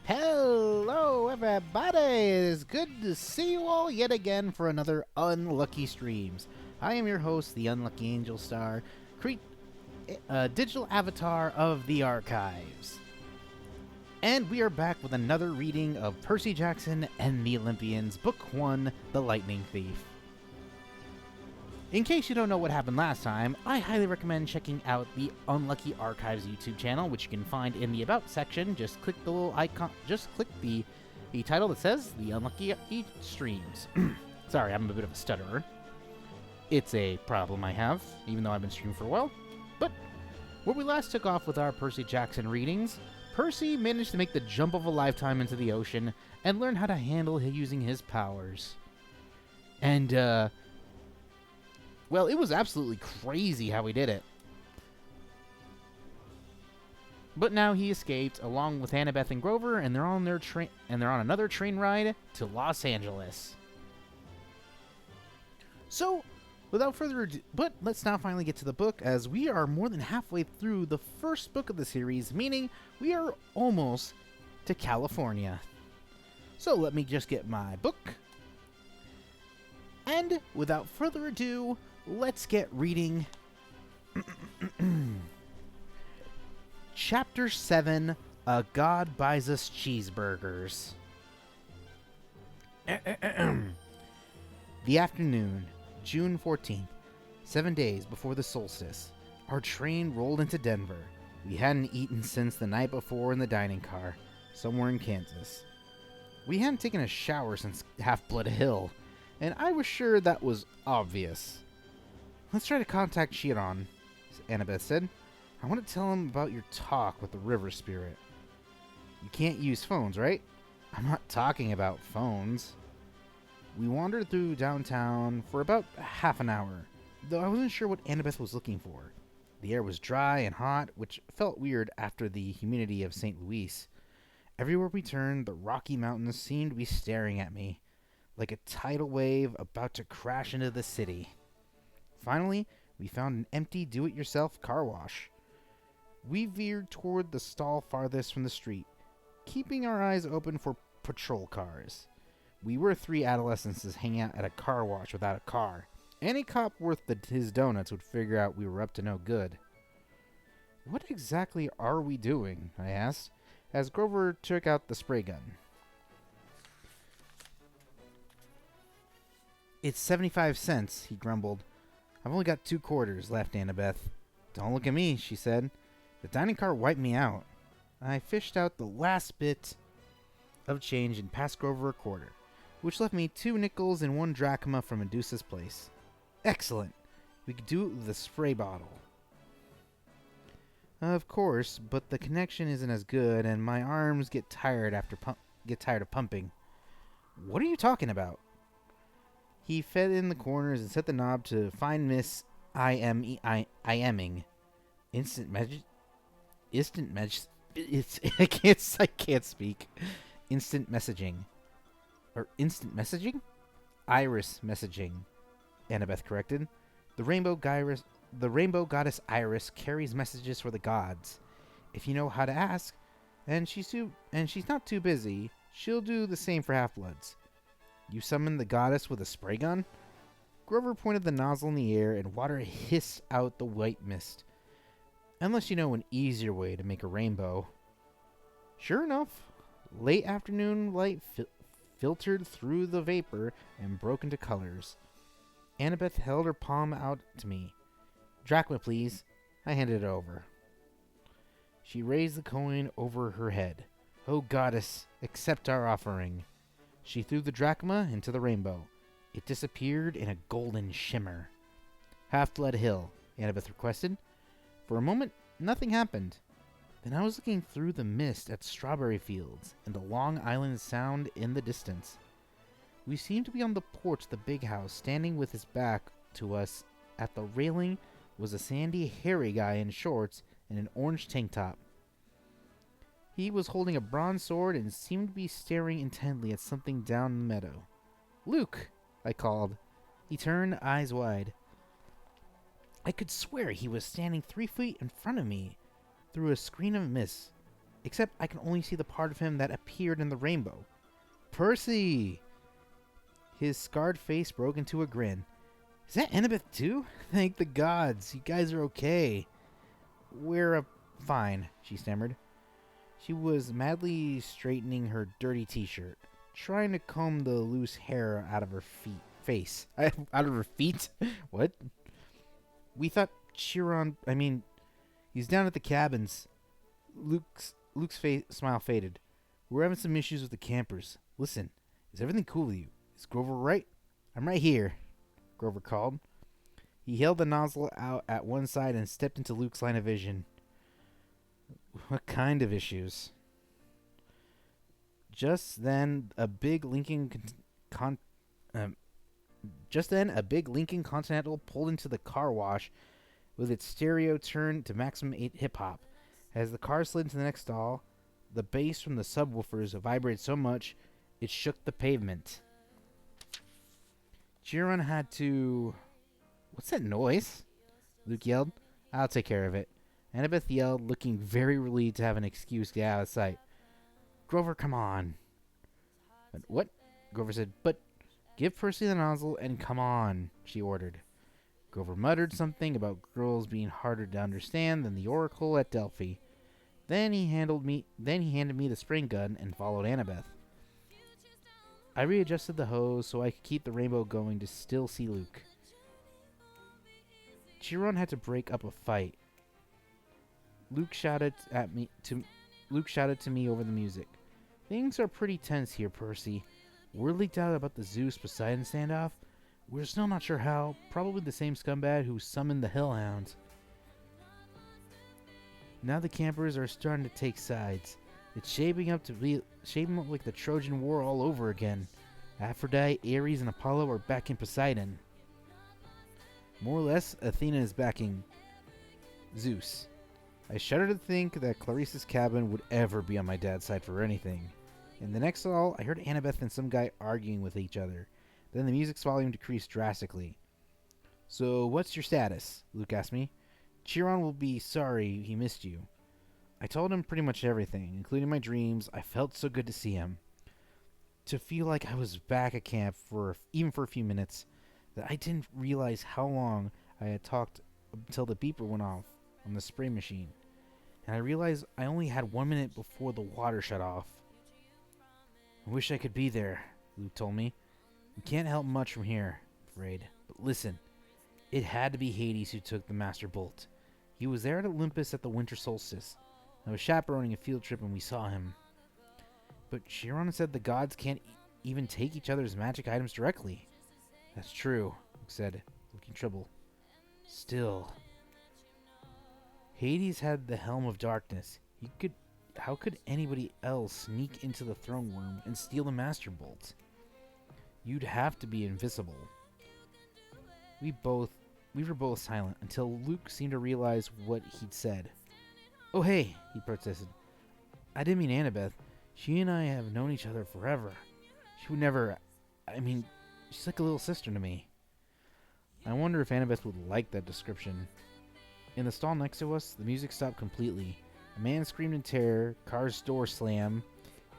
Hello, everybody! It's good to see you all yet again for another Unlucky Streams. I am your host, the Unlucky Angel Star, digital avatar of the archives. And we are back with another reading of Percy Jackson and the Olympians, Book 1, The Lightning Thief. In case you don't know what happened last time, I highly recommend checking out the Unlucky Archives YouTube channel, which you can find in the About section. Just click the little icon, just click the title that says The Unlucky Streams. Sorry, I'm a bit of a stutterer. It's a problem I have, even though I've been streaming for a while. But where we last took off with our Percy Jackson readings, Percy managed to make the jump of a lifetime into the ocean and learn how to handle using his powers. And, well, it was absolutely crazy how he did it. But now he escaped along with Annabeth and Grover, and they're on another train ride to Los Angeles. So, without further ado, but let's now finally get to the book, as we are more than halfway through the first book of the series, meaning we are almost to California. So let me just get my book. And without further ado, let's get reading Chapter 7, A God Buys Us Cheeseburgers. The afternoon, June 14th, 7 days before the solstice, our train rolled into Denver. We hadn't eaten since the night before in the dining car, somewhere in Kansas. We hadn't taken a shower since Half-Blood Hill, and I was sure that was obvious. Let's try to contact Chiron, Annabeth said. I want to tell him about your talk with the river spirit. You can't use phones, right? I'm not talking about phones. We wandered through downtown for about half an hour, though I wasn't sure what Annabeth was looking for. The air was dry and hot, which felt weird after the humidity of St. Louis. Everywhere we turned, the Rocky Mountains seemed to be staring at me, like a tidal wave about to crash into the city. Finally, we found an empty do-it-yourself car wash. We veered toward the stall farthest from the street, keeping our eyes open for patrol cars. We were 3 adolescents hanging out at a car wash without a car. Any cop worth his donuts would figure out we were up to no good. What exactly are we doing? I asked, as Grover took out the spray gun. It's 75 cents, he grumbled. I've only got 2 quarters, laughed Annabeth. Don't look at me, she said. The dining car wiped me out. I fished out the last bit of change and passed Grover a quarter, which left me 2 nickels and 1 drachma from Medusa's place. Excellent. We could do it with a spray bottle. Of course, but the connection isn't as good, and my arms get tired of pumping. What are you talking about? He fed in the corners and set the knob to find Miss IMing. I can't speak. Instant messaging. Or instant messaging? Iris messaging, Annabeth corrected. The rainbow goddess Iris carries messages for the gods. If you know how to ask, and she's not too busy, she'll do the same for Half-Bloods. You summoned the goddess with a spray gun? Grover pointed the nozzle in the air, and water hissed out the white mist. Unless you know an easier way to make a rainbow. Sure enough, late afternoon light filtered through the vapor and broke into colors. Annabeth held her palm out to me. Drachma, please. I handed it over. She raised the coin over her head. Oh, goddess, accept our offering. She threw the drachma into the rainbow. It disappeared in a golden shimmer. Half-Blood Hill, Annabeth requested. For a moment, nothing happened. Then I was looking through the mist at strawberry fields and the Long Island Sound in the distance. We seemed to be on the porch of the big house, standing with his back to us At the railing was a sandy, hairy guy in shorts and an orange tank top. He was holding a bronze sword and seemed to be staring intently at something down the meadow. "Luke!" I called. He turned, eyes wide. I could swear he was standing 3 feet in front of me through a screen of mist, except I could only see the part of him that appeared in the rainbow. "Percy!" His scarred face broke into a grin. "Is that Annabeth too? Thank the gods, you guys are okay." "We're fine," she stammered. She was madly straightening her dirty t-shirt, trying to comb the loose hair out of her face. Out of her feet? What? "We thought he's down at the cabins." Luke's smile faded. "We're having some issues with the campers. Listen, is everything cool with you? Is Grover right?" "I'm right here," Grover called. He held the nozzle out at one side and stepped into Luke's line of vision. "What kind of issues?" Just then, a big Lincoln Continental pulled into the car wash with its stereo turned to maximum 8 hip-hop. As the car slid into the next stall, the bass from the subwoofers vibrated so much it shook the pavement. Chiron had to... "What's that noise?" Luke yelled. "I'll take care of it." Annabeth yelled, looking very relieved to have an excuse to get out of sight. "Grover, come on." "What?" Grover said. "But give Percy the nozzle and come on," she ordered. Grover muttered something about girls being harder to understand than the Oracle at Delphi. Then he handed me the spring gun and followed Annabeth. I readjusted the hose so I could keep the rainbow going to still see Luke. Chiron had to break up a fight. Luke shouted to me over the music. "Things are pretty tense here, Percy. Word leaked out about the Zeus-Poseidon standoff. We're still not sure how. Probably the same scumbag who summoned the Hellhounds. Now the campers are starting to take sides. It's shaping up like the Trojan War all over again. Aphrodite, Ares, and Apollo are backing Poseidon. More or less, Athena is backing Zeus. I shudder to think that Clarice's cabin would ever be on my dad's side for anything. In the next stall, I heard Annabeth and some guy arguing with each other. Then the music's volume decreased drastically. "So, what's your status?" Luke asked me. "Chiron will be sorry he missed you." I told him pretty much everything, including my dreams. I felt so good to see him. To feel like I was back at camp even for a few minutes, that I didn't realize how long I had talked until the beeper went off on the spray machine. And I realized I only had 1 minute before the water shut off. "I wish I could be there," Luke told me. "We can't help much from here, I'm afraid. But listen, it had to be Hades who took the Master Bolt. He was there at Olympus at the winter solstice. I was chaperoning a field trip and we saw him." "But Chiron said the gods can't even take each other's magic items directly." "That's true," Luke said, looking troubled. "Still... Hades had the Helm of Darkness. How could anybody else sneak into the throne room and steal the Master Bolt? You'd have to be invisible." We were both silent until Luke seemed to realize what he'd said. "Oh hey," he protested. "I didn't mean Annabeth. She and I have known each other forever. She would never... she's like a little sister to me." I wonder if Annabeth would like that description. In the stall next to us, the music stopped completely. A man screamed in terror, car's door slammed,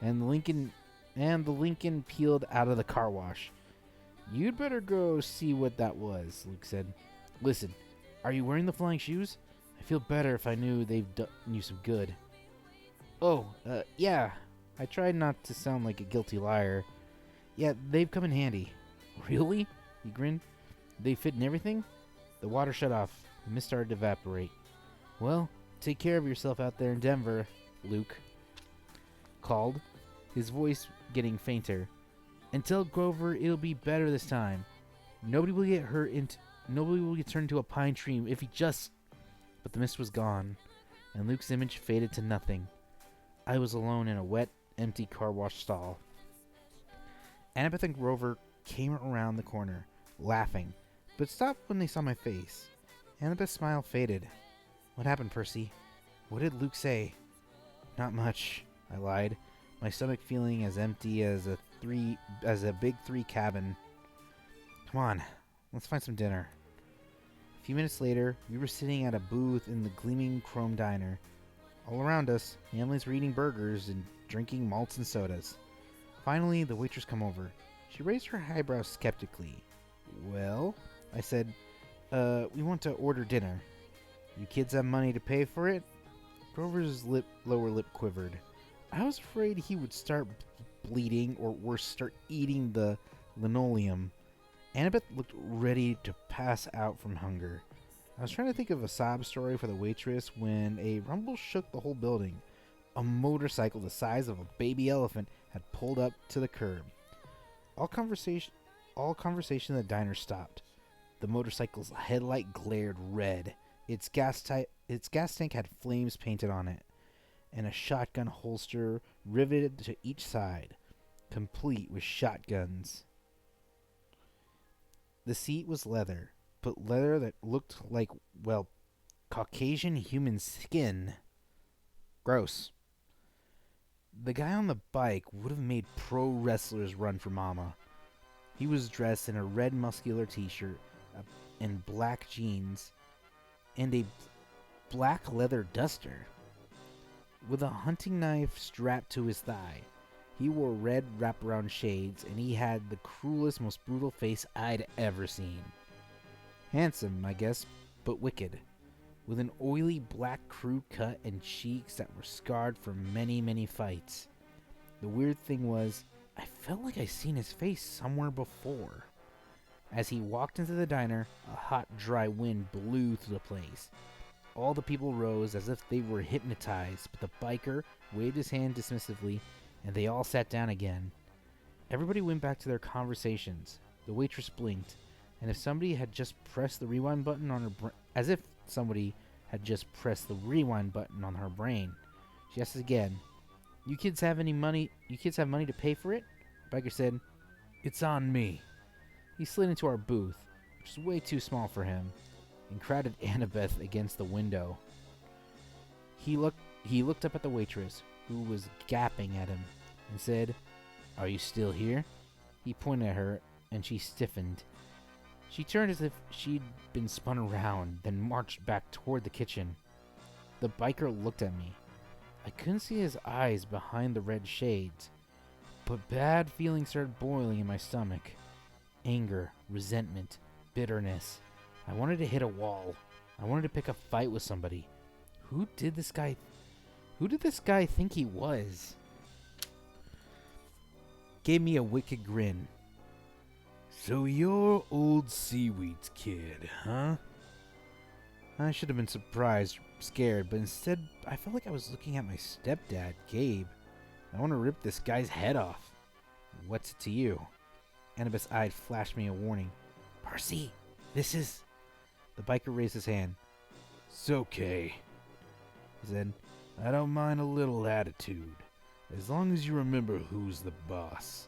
and the Lincoln peeled out of the car wash. "You'd better go see what that was," Luke said. "Listen, are you wearing the flying shoes? I feel better if I knew they've done you some good." "Oh, yeah." I tried not to sound like a guilty liar. "Yeah, they've come in handy." "Really?" He grinned. "They fit in everything?" The water shut off. The mist started to evaporate. "Well, take care of yourself out there in Denver," Luke called, his voice getting fainter. "And tell Grover it'll be better this time. Nobody will get hurt nobody will get turned into a pine tree if he just..." But the mist was gone, and Luke's image faded to nothing. I was alone in a wet, empty car wash stall. Annabeth and Grover came around the corner, laughing. but stopped when they saw my face. Annabeth's smile faded. What happened, Percy? What did Luke say? Not much, I lied, my stomach feeling as empty as a big 3 cabin. Come on, let's find some dinner. A few minutes later, we were sitting at a booth in the gleaming chrome diner. All around us, families were eating burgers and drinking malts and sodas. Finally, the waitress come over. She raised her eyebrows skeptically. Well, I said, we want to order dinner. You kids have money to pay for it? Grover's lower lip quivered. I was afraid he would start bleeding or worse, start eating the linoleum. Annabeth looked ready to pass out from hunger. I was trying to think of a sob story for the waitress when a rumble shook the whole building. A motorcycle the size of a baby elephant had pulled up to the curb. All conversation in the diner stopped. The motorcycle's headlight glared red. Its gas tank had flames painted on it, and a shotgun holster riveted to each side, complete with shotguns. The seat was leather, but leather that looked like, well, Caucasian human skin. Gross. The guy on the bike would have made pro wrestlers run for mama. He was dressed in a red muscular t-shirt and black jeans and a black leather duster with a hunting knife strapped to his thigh. He wore red wraparound shades, and he had the cruelest, most brutal face I'd ever seen. Handsome, I guess, but wicked, with an oily black crew cut and cheeks that were scarred from many, many fights. The weird thing was, I felt like I'd seen his face somewhere before. As he walked into the diner, a hot, dry wind blew through the place. All the people rose as if they were hypnotized, but the biker waved his hand dismissively, and they all sat down again. Everybody went back to their conversations. The waitress blinked, and if somebody had just pressed the rewind button on her as if somebody had just pressed the rewind button on her brain, she asked again, You kids have money to pay for it? Biker said, It's on me. He slid into our booth, which was way too small for him, and crowded Annabeth against the window. He looked up at the waitress, who was gaping at him, and said, Are you still here? He pointed at her, and she stiffened. She turned as if she'd been spun around, then marched back toward the kitchen. The biker looked at me. I couldn't see his eyes behind the red shades, but bad feelings started boiling in my stomach. Anger, resentment, bitterness. I wanted to hit a wall. I wanted to pick a fight with somebody. Who did this guy think he was? Gave me a wicked grin. So you're old Seaweed's kid, huh? I should have been scared, but instead I felt like I was looking at my stepdad, Gabe. I want to rip this guy's head off. What's it to you? Annabeth's eye flashed me a warning. Percy, this is... The biker raised his hand. It's okay, he said. I don't mind a little attitude, as long as you remember who's the boss.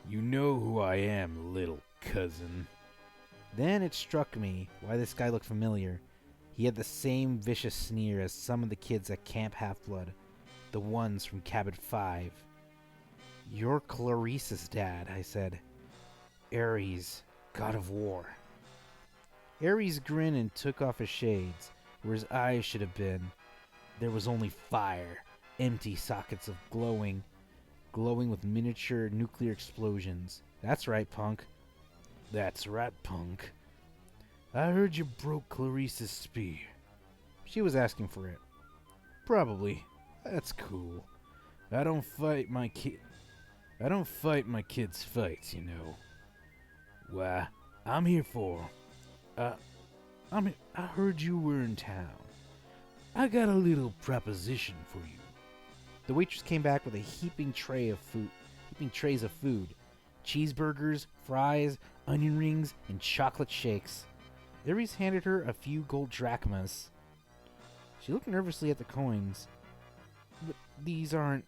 You know who I am, little cousin. Then it struck me why this guy looked familiar. He had the same vicious sneer as some of the kids at Camp Half-Blood, the ones from Cabin 5. You're Clarice's dad, I said. Ares, god of war. Ares grinned and took off his shades, where his eyes should have been. There was only fire, empty sockets of glowing with miniature nuclear explosions. That's right, punk. That's right, punk. I heard you broke Clarice's spear. She was asking for it. Probably. That's cool. I don't fight my kids' fights, you know. Why, I'm here for... I heard you were in town. I got a little proposition for you. The waitress came back with a heaping trays of food. Cheeseburgers, fries, onion rings, and chocolate shakes. Ares handed her a few gold drachmas. She looked nervously at the coins. But these aren't...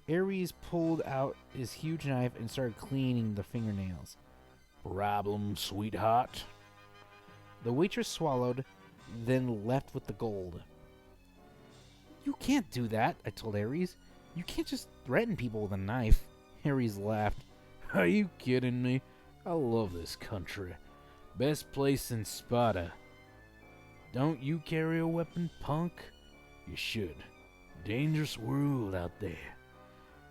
Ares pulled out his huge knife and started cleaning the fingernails. Problem, sweetheart? The waitress swallowed, then left with the gold. You can't do that, I told Ares. You can't just threaten people with a knife. Ares laughed. Are you kidding me? I love this country. Best place in Sparta. Don't you carry a weapon, punk? You should. Dangerous world out there.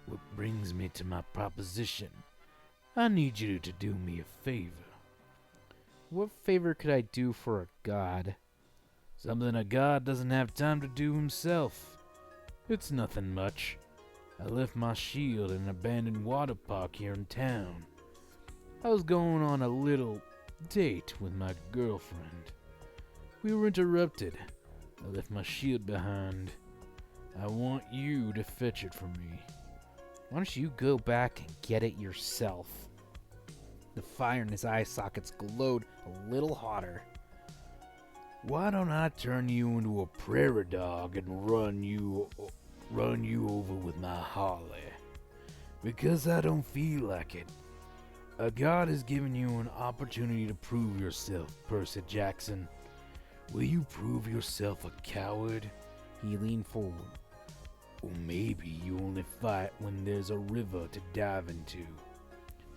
What brings me to my proposition. I need you to do me a favor. What favor could I do for a god? Something a god doesn't have time to do himself. It's nothing much. I left my shield in an abandoned water park here in town. I was going on a little date with my girlfriend. We were interrupted. I left my shield behind. I want you to fetch it for me. Why don't you go back and get it yourself? The fire in his eye sockets glowed a little hotter. Why don't I turn you into a prairie dog and run you over with my Harley? Because I don't feel like it. A god has given you an opportunity to prove yourself, Percy Jackson. Will you prove yourself a coward? He leaned forward. Or maybe you only fight when there's a river to dive into,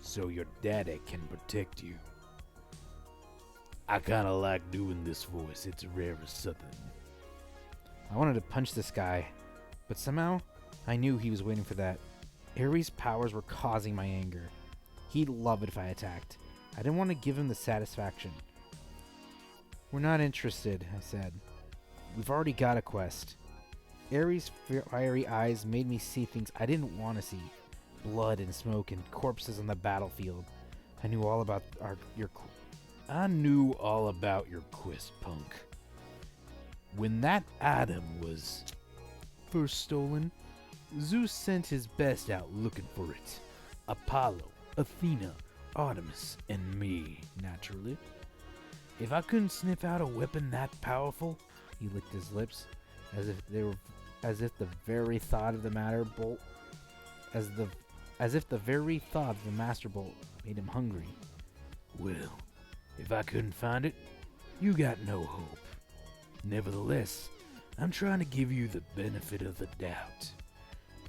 so your daddy can protect you. I kinda like doing this voice, it's rare as something. I wanted to punch this guy, but somehow I knew he was waiting for that. Ares' powers were causing my anger. He'd love it if I attacked. I didn't want to give him the satisfaction. We're not interested, I said. We've already got a quest. Ares' fiery eyes made me see things I didn't want to see. Blood and smoke and corpses on the battlefield. I knew all about your quest, punk. When that item was first stolen, Zeus sent his best out looking for it. Apollo, Athena, Artemis, and me, naturally. If I couldn't sniff out a weapon that powerful, he licked his lips, as if the very thought of the master bolt made him hungry. Well, if I couldn't find it, you got no hope. Nevertheless, I'm trying to give you the benefit of the doubt.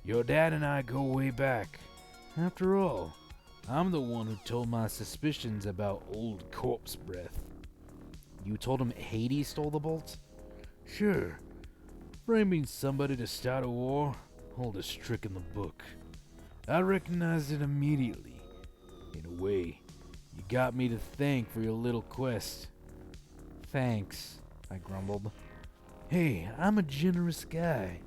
Your dad and I go way back. After all, I'm the one who told my suspicions about old corpse breath. You told him Hades stole the bolt? Sure. Framing somebody to start a war, oldest trick in the book. I recognized it immediately. In a way, you got me to thank for your little quest. Thanks, I grumbled. Hey, I'm a generous guy.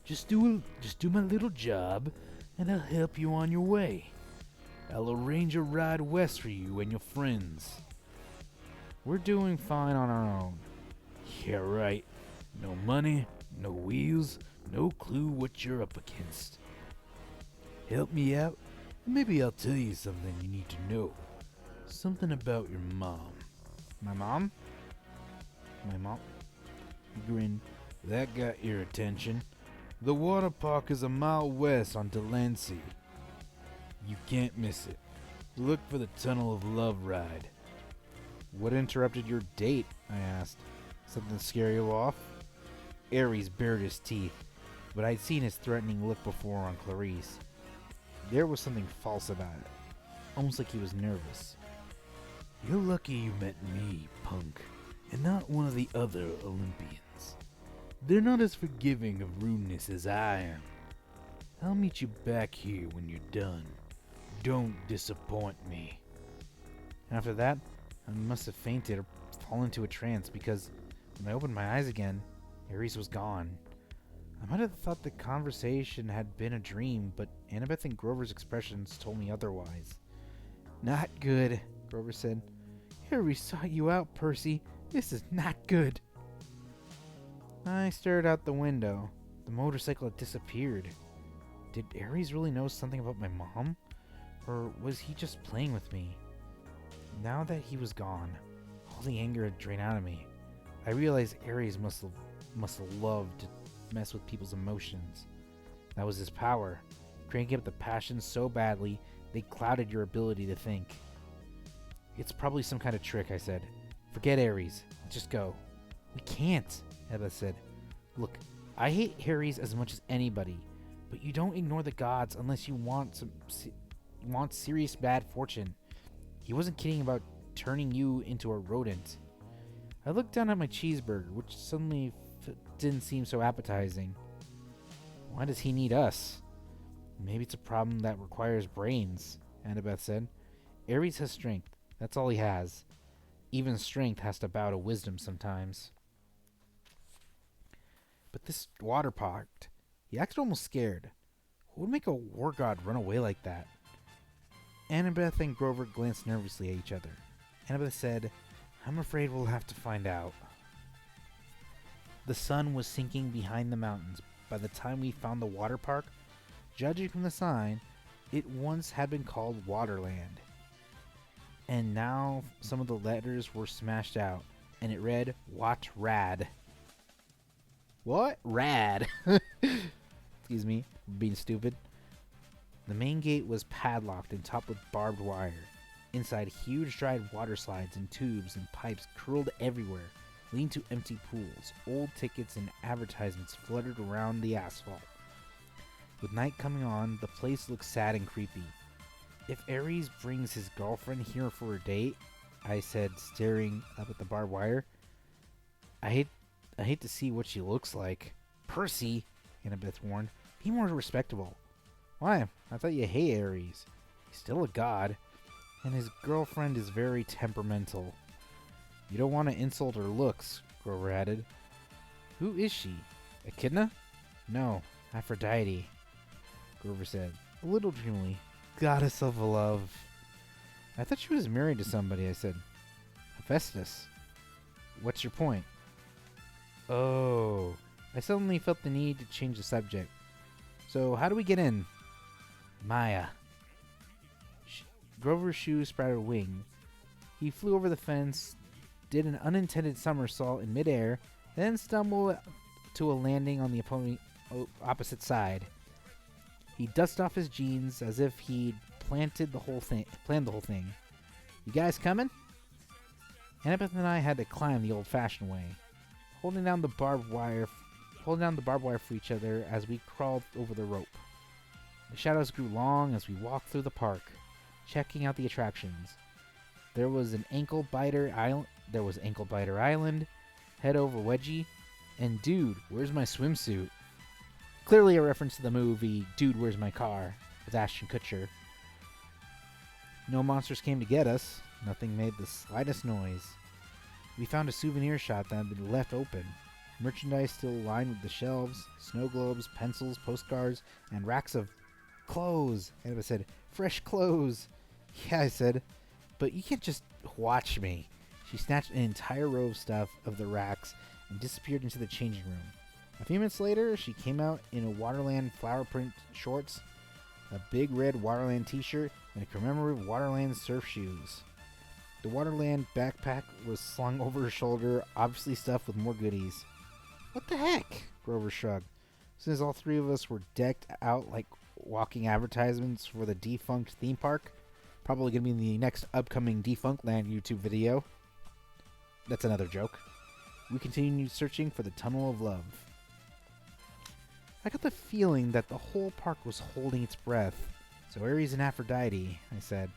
Just do my little job, and I'll help you on your way. I'll arrange a ride west for you and your friends. We're doing fine on our own. Yeah, right. No money, no wheels, no clue what you're up against. Help me out, and maybe I'll tell you something you need to know. Something about your mom. My mom? My mom? He grinned. That got your attention. The water park is a mile west on Delancey. You can't miss it. Look for the Tunnel of Love ride. What interrupted your date? I asked. Something scare you off? Ares bared his teeth, but I'd seen his threatening look before on Clarice. There was something false about it, almost like he was nervous. You're lucky you met me, punk, and not one of the other Olympians. They're not as forgiving of rudeness as I am. I'll meet you back here when you're done. Don't disappoint me. After that, I must have fainted or fallen into a trance because when I opened my eyes again, Ares was gone. I might have thought the conversation had been a dream, but Annabeth and Grover's expressions told me otherwise. Not good, Grover said. Ares sought you out, Percy. This is not good. I stared out the window. The motorcycle had disappeared. Did Ares really know something about my mom? Or was he just playing with me? Now that he was gone, all the anger had drained out of me. I realized Ares must have loved to mess with people's emotions. That was his power, cranking up the passions so badly they clouded your ability to think. It's probably some kind of trick, I said. Forget Ares. Just go. We can't, Eva said. Look, I hate Ares as much as anybody, but you don't ignore the gods unless you want serious bad fortune. He wasn't kidding about turning you into a rodent. I looked down at my cheeseburger, which suddenly didn't seem so appetizing. Why does he need us? Maybe it's a problem that requires brains, Annabeth said. Ares has strength. That's all he has. Even strength has to bow to wisdom sometimes. But this water pot, he acted almost scared. Who would make a war god run away like that? Annabeth and Grover glanced nervously at each other. Annabeth said, I'm afraid we'll have to find out. The sun was sinking behind the mountains by the time we found the water park. Judging from the sign, it once had been called Waterland. And now some of the letters were smashed out, and it read, Wat Rad. What? Rad. Excuse me, being stupid. The main gate was padlocked and topped with barbed wire. Inside, huge dried water slides and tubes and pipes curled everywhere, leading to empty pools. Old tickets and advertisements fluttered around the asphalt. With night coming on, the place looked sad and creepy. If Ares brings his girlfriend here for a date, I said, staring up at the barbed wire, I hate to see what she looks like. Percy, Annabeth warned, be more respectable. Why? I thought you hate Ares. He's still a god, and his girlfriend is very temperamental. You don't want to insult her looks, Grover added. Who is she? Echidna? No, Aphrodite, Grover said, a little dreamily. Goddess of love. I thought she was married to somebody, I said. Hephaestus. What's your point? Oh. I suddenly felt the need to change the subject. So, how do we get in? Maya. Grover's shoes sprouted a wing. He flew over the fence, did an unintended somersault in midair, then stumbled to a landing on the opposite side. He dusted off his jeans as if he'd planned the whole thing. You guys coming? Annabeth and I had to climb the old-fashioned way, holding down the barbed wire for each other as we crawled over the rope. The shadows grew long as we walked through the park, checking out the attractions. There was Ankle Biter Island, Head Over Wedgie, and Dude, Where's My Swimsuit? Clearly a reference to the movie Dude, Where's My Car? With Ashton Kutcher. No monsters came to get us. Nothing made the slightest noise. We found a souvenir shop that had been left open. Merchandise still lined with the shelves, snow globes, pencils, postcards, and racks of clothes. Annabeth said, fresh clothes. Yeah, I said, but you can't just watch me. She snatched an entire row of stuff of the racks and disappeared into the changing room. A few minutes later, she came out in a Waterland flower print shorts, a big red Waterland t-shirt, and a commemorative Waterland surf shoes. The Waterland backpack was slung over her shoulder, obviously stuffed with more goodies. What the heck? Grover shrugged. Since all three of us were decked out like walking advertisements for the defunct theme park, probably going to be in the next upcoming Defunctland YouTube video. That's another joke. We continued searching for the Tunnel of Love. I got the feeling that the whole park was holding its breath. So Ares and Aphrodite, I said.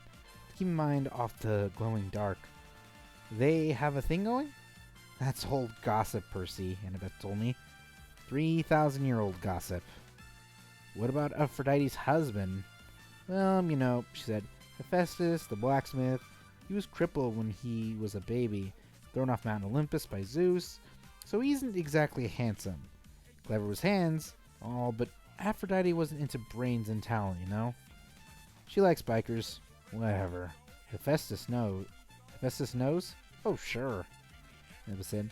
Keep in mind off the glowing dark. They have a thing going? That's old gossip, Percy, Annabeth told me. 3,000-year-old gossip. What about Aphrodite's husband? Well, she said, Hephaestus, the blacksmith, he was crippled when he was a baby, thrown off Mount Olympus by Zeus, so he isn't exactly handsome. Clever with hands, all, but Aphrodite wasn't into brains and talent, She likes bikers. Whatever. Hephaestus knows. Hephaestus knows? Oh, sure. Eva said.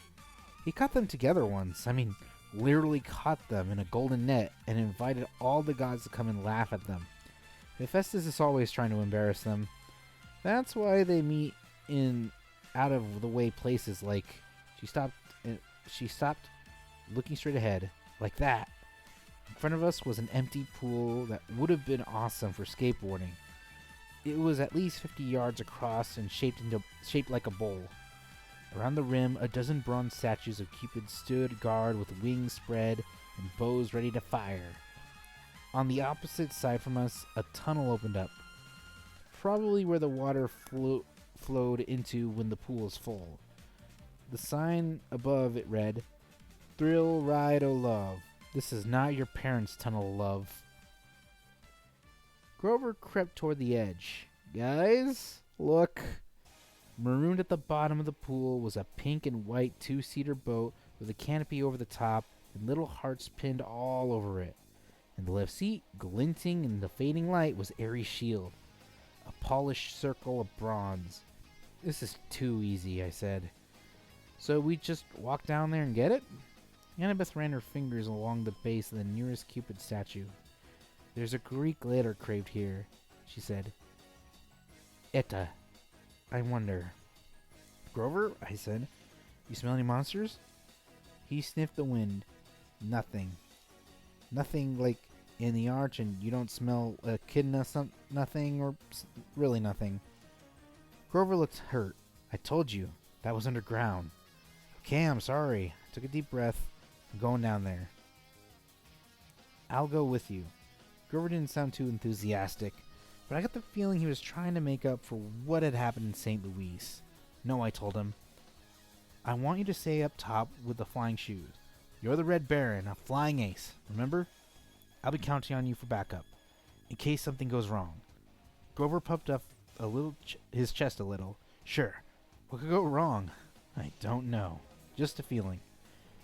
He caught them together once. Literally caught them in a golden net and invited all the gods to come and laugh at them. Hephaestus is always trying to embarrass them. That's why they meet in out-of-the-way places like... She stopped looking straight ahead, like that. In front of us was an empty pool that would have been awesome for skateboarding. It was at least 50 yards across and shaped like a bowl. Around the rim, a dozen bronze statues of Cupid stood guard with wings spread and bows ready to fire. On the opposite side from us, a tunnel opened up, probably where the water flowed into when the pool is full. The sign above it read, "Thrill Ride O Love. This is not your parents' tunnel, love." Grover crept toward the edge. "Guys, look." Marooned at the bottom of the pool was a pink and white two-seater boat with a canopy over the top and little hearts pinned all over it. In the left seat, glinting in the fading light, was Ares' shield, a polished circle of bronze. "This is too easy," I said. "So we just walk down there and get it?" Annabeth ran her fingers along the base of the nearest Cupid statue. "There's a Greek letter carved here," she said. "Eta. I wonder." "Grover," I said, "you smell any monsters?" He sniffed the wind. "Nothing. Nothing like in the arch, and you don't smell echidna nothing, or really nothing." Grover looked hurt. "I told you, that was underground." "Okay, I'm sorry." I took a deep breath. "I'm going down there." "I'll go with you." Grover didn't sound too enthusiastic, but I got the feeling he was trying to make up for what had happened in St. Louis. "No," I told him. "I want you to stay up top with the flying shoes. You're the Red Baron, a flying ace, remember? I'll be counting on you for backup, in case something goes wrong." Grover puffed up his chest a little. "Sure. What could go wrong?" "I don't know. Just a feeling.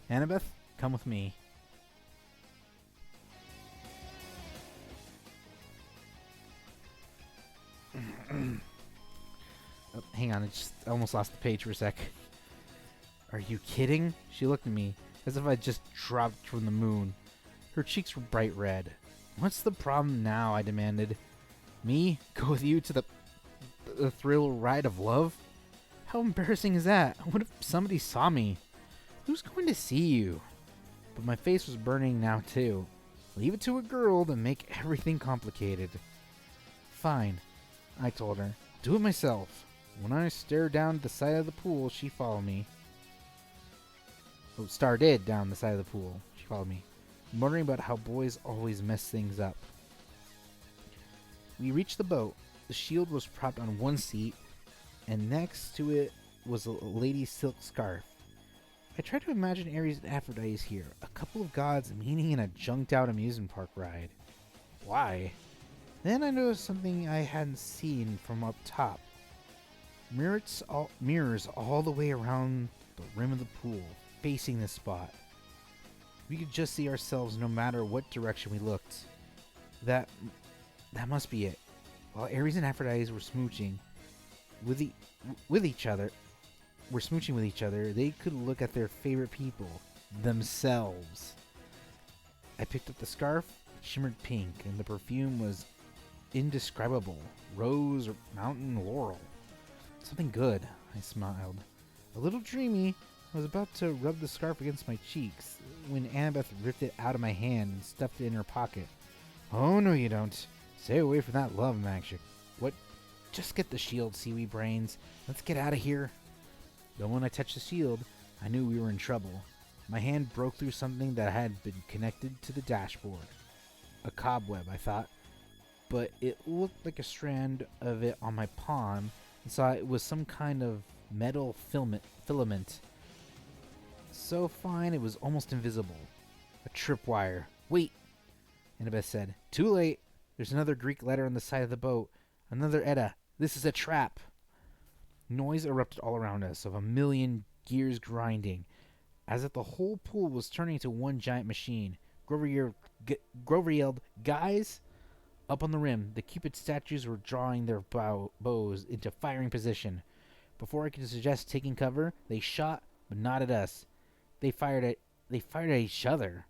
Annabeth, come with me." Oh, hang on, I almost lost the page for a sec. "Are you kidding?" She looked at me, as if I'd just dropped from the moon. Her cheeks were bright red. "What's the problem now?" I demanded. "Me? Go with you to the thrill ride of love? How embarrassing is that? What if somebody saw me? Who's going to see you?" But my face was burning now, too. Leave it to a girl to make everything complicated. "Fine," I told her. "Do it myself." When I stared down the side of the pool, she followed me. Started down the side of the pool. She followed me, muttering about how boys always mess things up. We reached the boat. The shield was propped on one seat, and next to it was a lady's silk scarf. I tried to imagine Ares and Aphrodite here, a couple of gods meeting in a junked-out amusement park ride. Why? Then I noticed something I hadn't seen from up top. Mirrors all the way around the rim of the pool, facing this spot. We could just see ourselves no matter what direction we looked. That must be it. While Ares and Aphrodite were smooching with each other, they could look at their favorite people, themselves. I picked up the scarf. It shimmered pink, and the perfume was indescribable. Rose or mountain laurel. Something good. I smiled. A little dreamy, I was about to rub the scarf against my cheeks when Annabeth ripped it out of my hand and stuffed it in her pocket. "Oh, no you don't. Stay away from that love magic." "What? Just get the shield, seaweed brains. Let's get out of here." The moment I touched the shield, I knew we were in trouble. My hand broke through something that had been connected to the dashboard. A cobweb, I thought, but it looked like a strand of it on my palm, and saw it was some kind of metal filament. So fine it was almost invisible. A tripwire. "Wait," Annabeth said. "Too late. There's another Greek letter on the side of the boat. Another Edda. This is a trap." Noise erupted all around us, of a million gears grinding, as if the whole pool was turning into one giant machine. Grover yelled, "Guys!" Up on the rim, the Cupid statues were drawing their bows into firing position. Before I could suggest taking cover, they shot, but not at us. They fired at each other,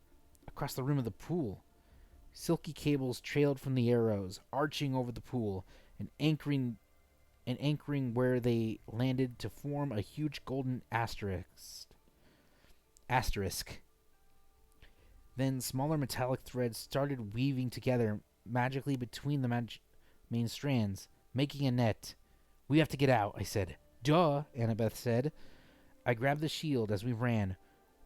across the rim of the pool. Silky cables trailed from the arrows, arching over the pool, and anchoring where they landed to form a huge golden asterisk. Then smaller metallic threads started weaving together magically between the main strands, making a net. "We have to get out," I said. "Duh," Annabeth said. I grabbed the shield as we ran,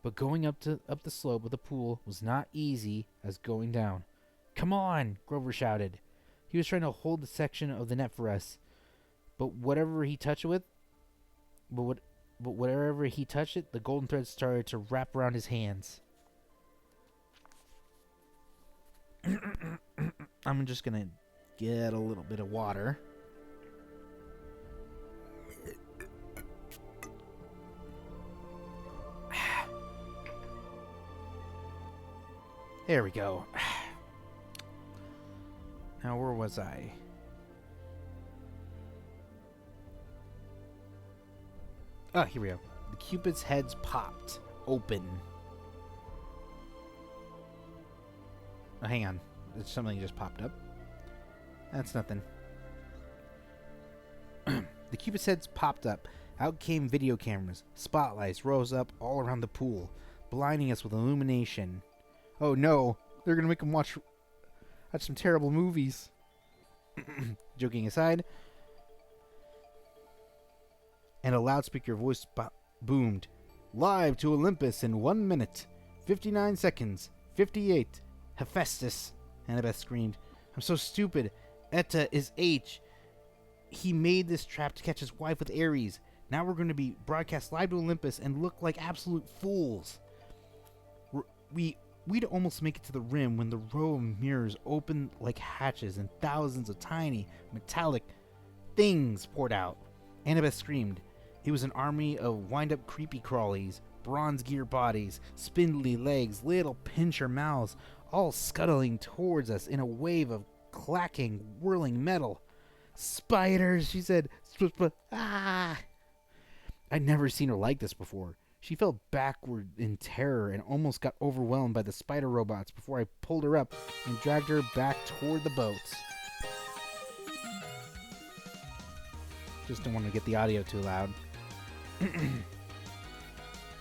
but going up the slope of the pool was not easy as going down. "Come on!" Grover shouted. He was trying to hold the section of the net for us, but whatever he touched it, the golden thread started to wrap around his hands. I'm just gonna get a little bit of water. There we go. Now, where was I? Oh, here we go. The Cupid's heads popped open. Oh, hang on. Something just popped up. That's nothing. The Cupid's heads popped up. Out came video cameras. Spotlights rose up all around the pool, blinding us with illumination. Oh no, they're going to make them watch some terrible movies. Joking aside. And a loudspeaker voice boomed. "Live to Olympus in 1 minute, 59 seconds, 58. Hephaestus," Annabeth screamed. "I'm so stupid. Etta is H. He made this trap to catch his wife with Ares. Now we're going to be broadcast live to Olympus and look like absolute fools." We'd almost make it to the rim when the row of mirrors opened like hatches and thousands of tiny, metallic things poured out. Annabeth screamed. It was an army of wind-up creepy crawlies, bronze gear bodies, spindly legs, little pincher mouths, all scuttling towards us in a wave of clacking, whirling metal. "Spiders," she said. Ah! I'd never seen her like this before. She fell backward in terror and almost got overwhelmed by the spider robots before I pulled her up and dragged her back toward the boat. Just don't want to get the audio too loud.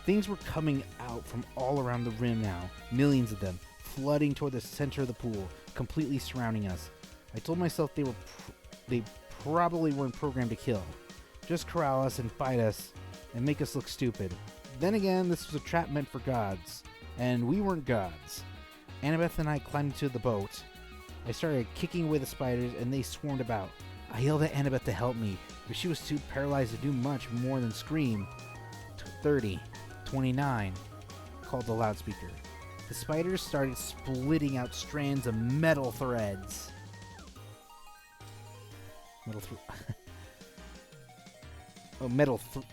Things were coming out from all around the rim now, millions of them, flooding toward the center of the pool, completely surrounding us. I told myself they probably weren't programmed to kill, just corral us and fight us and make us look stupid. Then again, this was a trap meant for gods, and we weren't gods. Annabeth and I climbed into the boat. I started kicking away the spiders, and they swarmed about. I yelled at Annabeth to help me, but she was too paralyzed to do much more than scream. 30, 29, called the loudspeaker. The spiders started splitting out strands of metal threads.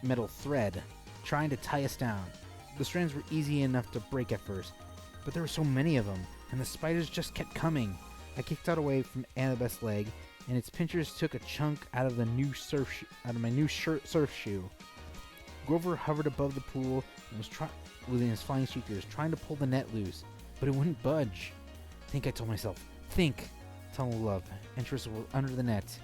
Metal thread, trying to tie us down. The strands were easy enough to break at first, but there were so many of them, and the spiders just kept coming. I kicked out away from Annabeth's leg, and its pinchers took a chunk out of my new surf shoe. Grover hovered above the pool and was within his flying sneakers, trying to pull the net loose, but it wouldn't budge. "Think," I told myself. "Think." Tunnel love. Entrance was under the net.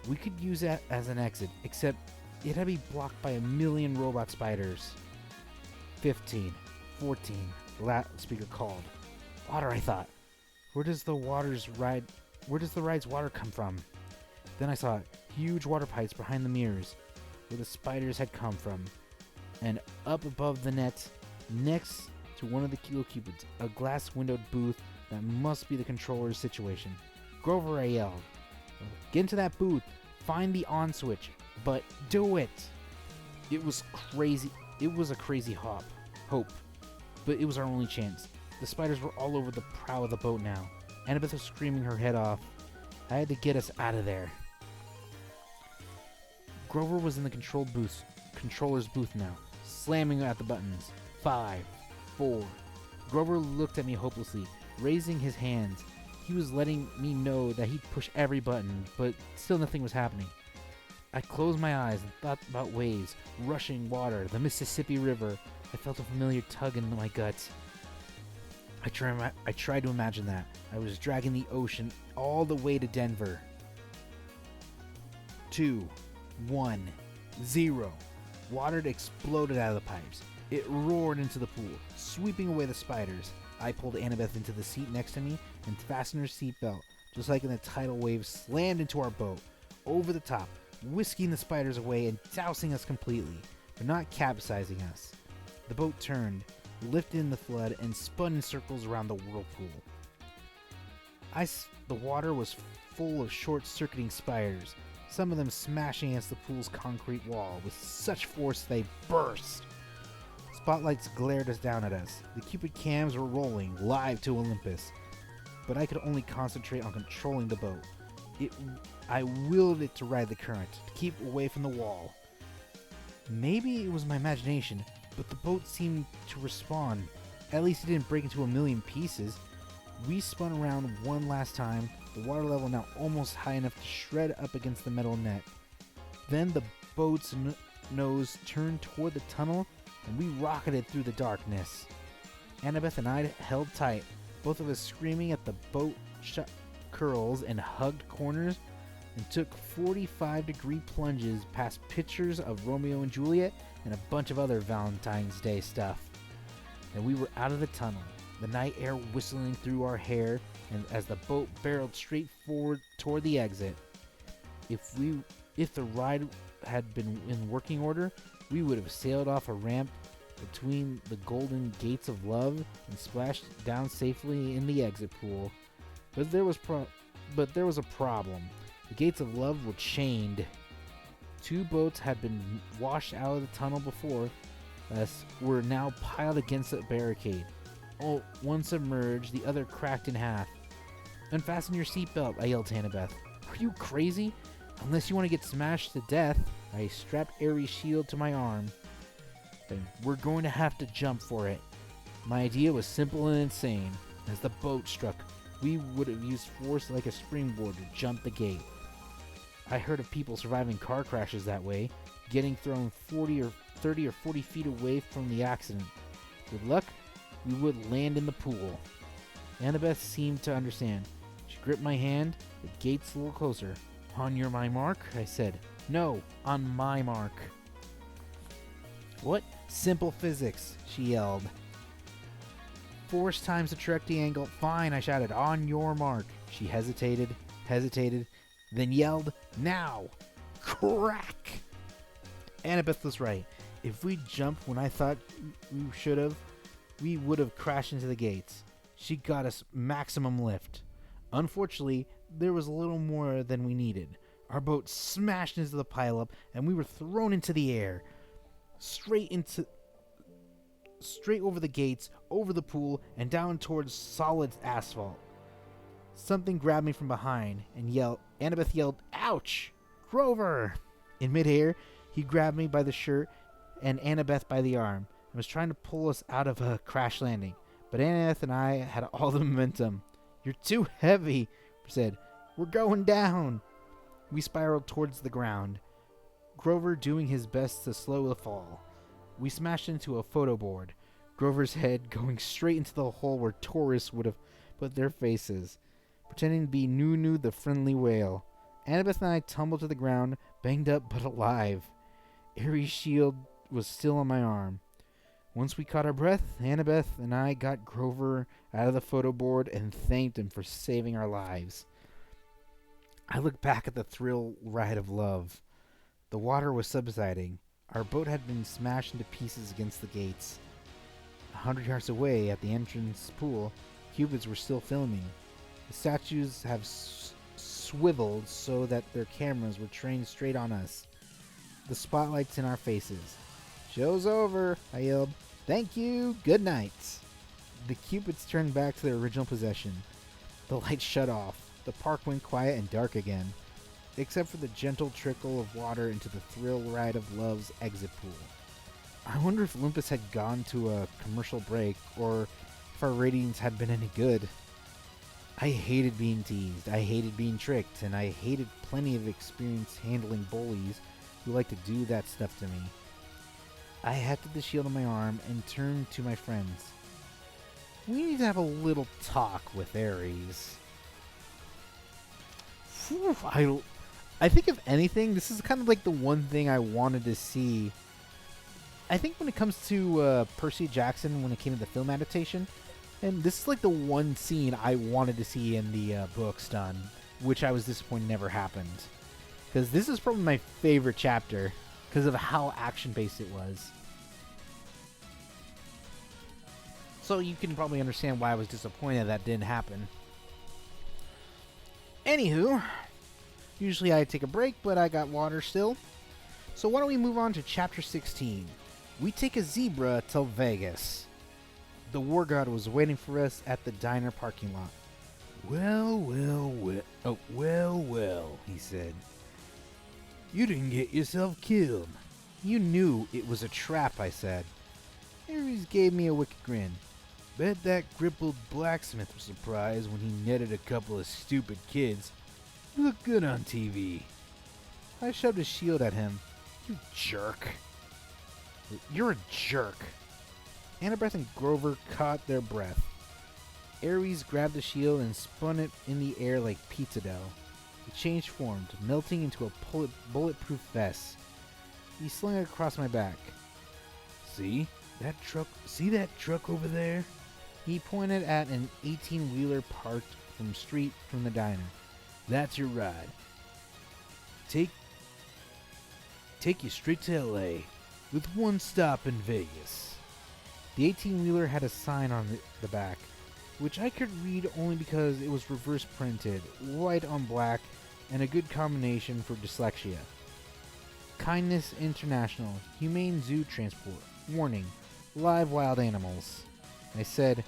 We could use that as an exit, except it had to be blocked by a million robot spiders. 15, 14, the loudspeaker called. Water, I thought. Where does the ride's water come from? Then I saw huge water pipes behind the mirrors, where the spiders had come from, and up above the net, next to one of the Kilo Cupids, a glass-windowed booth that must be the controller's situation. "Grover," I yelled. "Get into that booth. Find the on switch. But do it." It was crazy. It was a crazy hope. But it was our only chance. The spiders were all over the prow of the boat now. Annabeth was screaming her head off. I had to get us out of there. Grover was in the controller's booth now, slamming at the buttons. 5, 4. Grover looked at me hopelessly, raising his hands. He was letting me know that he'd push every button, but still nothing was happening. I closed my eyes and thought about waves, rushing water, the Mississippi River. I felt a familiar tug in my guts. I tried to imagine that. I was dragging the ocean all the way to Denver. 2, 1, 0. Water exploded out of the pipes. It roared into the pool, sweeping away the spiders. I pulled Annabeth into the seat next to me and fastened her seatbelt, just like when the tidal wave slammed into our boat, over the top, whisking the spiders away and dousing us completely. but not capsizing us. The boat turned, lifted in the flood, and spun in circles around the whirlpool. The water was full of short-circuiting spiders, some of them smashing against the pool's concrete wall with such force they burst. Spotlights glared us down at us. The Cupid cams were rolling, live to Olympus, but I could only concentrate on controlling the boat. I willed it to ride the current, to keep away from the wall. Maybe it was my imagination, but the boat seemed to respond. At least it didn't break into a million pieces. We spun around one last time, the water level now almost high enough to shred up against the metal net. Then the boat's nose turned toward the tunnel, and we rocketed through the darkness. Annabeth and I held tight, both of us screaming at the boat curls and hugged corners, and took 45-degree plunges past pictures of Romeo and Juliet and a bunch of other Valentine's Day stuff. And we were out of the tunnel, the night air whistling through our hair, and as the boat barreled straight forward toward the exit. If the ride had been in working order, we would have sailed off a ramp between the golden gates of love and splashed down safely in the exit pool. But there was a problem. The gates of love were chained. 2 boats had been washed out of the tunnel before us, were now piled against the barricade. One submerged, the other cracked in half. "Unfasten your seatbelt," I yelled to Annabeth. "Are you crazy? Unless you want to get smashed to death." I strapped Ares' shield to my arm. "Then we're going to have to jump for it." My idea was simple and insane. As the boat struck, we would have used force like a springboard to jump the gate. I heard of people surviving car crashes that way, getting thrown 30 or 40 feet away from the accident. With luck, we would land in the pool. Annabeth seemed to understand. She gripped my hand, the gates a little closer. "On my mark?" I said. "No, on my mark." "What? Simple physics," she yelled. "Force times the trajectory angle." "Fine," I shouted. "On your mark." She hesitated, then yelled, "Now!" Crack! Annabeth was right. If we jumped when I thought we should have, we would have crashed into the gates. She got us maximum lift. Unfortunately, there was a little more than we needed. Our boat smashed into the pileup, and we were thrown into the air. Straight over the gates, over the pool, and down towards solid asphalt. Something grabbed me from behind, and Annabeth yelled, "Ouch! Grover!" In midair, he grabbed me by the shirt and Annabeth by the arm, and was trying to pull us out of a crash landing. But Annabeth and I had all the momentum. "You're too heavy," we said. "We're going down." We spiraled towards the ground, Grover doing his best to slow the fall. We smashed into a photo board, Grover's head going straight into the hole where tourists would have put their faces, pretending to be Nunu the friendly whale. Annabeth and I tumbled to the ground, banged up but alive. Ares' shield was still on my arm. Once we caught our breath, Annabeth and I got Grover out of the photo board and thanked him for saving our lives. I looked back at the thrill ride of love. The water was subsiding. Our boat had been smashed into pieces against the gates. 100 yards away at the entrance pool, Cupids were still filming. The statues have swiveled so that their cameras were trained straight on us. The spotlights in our faces. "Show's over," I yelled. "Thank you. Good night." The Cupids turned back to their original possession. The lights shut off. The park went quiet and dark again, except for the gentle trickle of water into the thrill ride of love's exit pool. I wonder if Olympus had gone to a commercial break, or if our ratings had been any good. I hated being teased, I hated being tricked, and I hated plenty of experience handling bullies who like to do that stuff to me. I hefted the shield on my arm and turned to my friends. "We need to have a little talk with Ares." Whew, I think if anything, this is kind of like the one thing I wanted to see. I think when it comes to Percy Jackson, when it came to the film adaptation, and this is like the one scene I wanted to see in the books done, which I was disappointed never happened. Because this is probably my favorite chapter. because of how action-based it was. So you can probably understand why I was disappointed that didn't happen. Anywho, usually I take a break, but I got water still. So why don't we move on to Chapter 16. We take a zebra till Vegas. The war god was waiting for us at the diner parking lot. Well, he said. You didn't get yourself killed. You knew it was a trap, I said. Ares gave me a wicked grin. Bet that crippled blacksmith was surprised when he netted a couple of stupid kids. Look good on TV. I shoved a shield at him. You jerk. You're a jerk. Annabeth and Grover caught their breath. Ares grabbed the shield and spun it in the air like pizza dough. It changed form, melting into a bulletproof vest. He slung it across my back. See that truck over there? He pointed at an 18-wheeler parked from the diner. That's your ride. Take you straight to LA, with one stop in Vegas. The 18-wheeler had a sign on the back, which I could read only because it was reverse printed, white on black, and a good combination for dyslexia. Kindness International, Humane Zoo Transport. Warning, live wild animals. I said,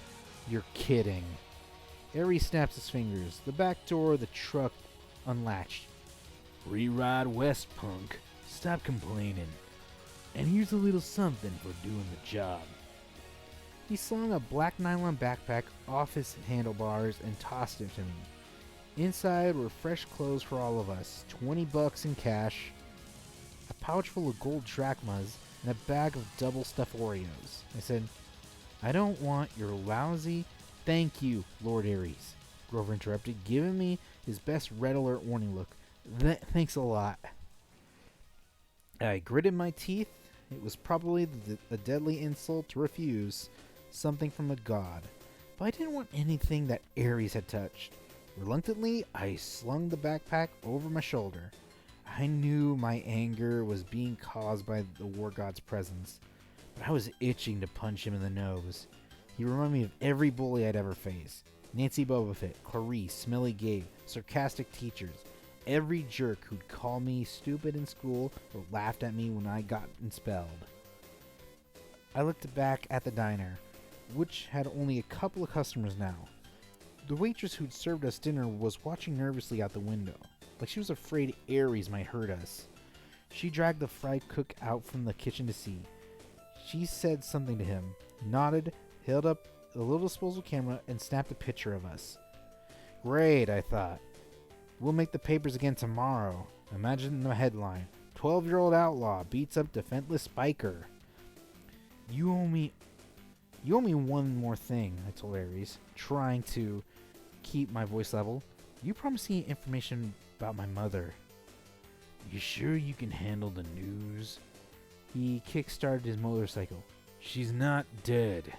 you're kidding. Ares snaps his fingers. The back door of the truck unlatched. Free ride west, punk. Stop complaining. And here's a little something for doing the job. He slung a black nylon backpack off his handlebars and tossed it to me. Inside were fresh clothes for all of us, $20 in cash, a pouch full of gold drachmas, and a bag of double stuffed Oreos. I said, I don't want your lousy... Thank you, Lord Ares, Grover interrupted, giving me his best red alert warning look. Thanks a lot. I gritted my teeth. It was probably a deadly insult to refuse something from a god, but I didn't want anything that Ares had touched. Reluctantly, I slung the backpack over my shoulder. I knew my anger was being caused by the war god's presence, but I was itching to punch him in the nose. He reminded me of every bully I'd ever faced. Nancy Bobofit, Clarice, Smelly Gabe, sarcastic teachers, every jerk who'd call me stupid in school or laughed at me when I got expelled. I looked back at the diner, which had only a couple of customers now. The waitress who'd served us dinner was watching nervously out the window, like she was afraid Ares might hurt us. She dragged the fry cook out from the kitchen to see. She said something to him, nodded, held up a little disposable camera, and snapped a picture of us. Great, I thought. We'll make the papers again tomorrow. Imagine the headline. 12-year-old outlaw beats up defenseless biker. You owe me one more thing, I told Ares, trying to keep my voice level. You promised me information about my mother. You sure you can handle the news? He kick-started his motorcycle. She's not dead.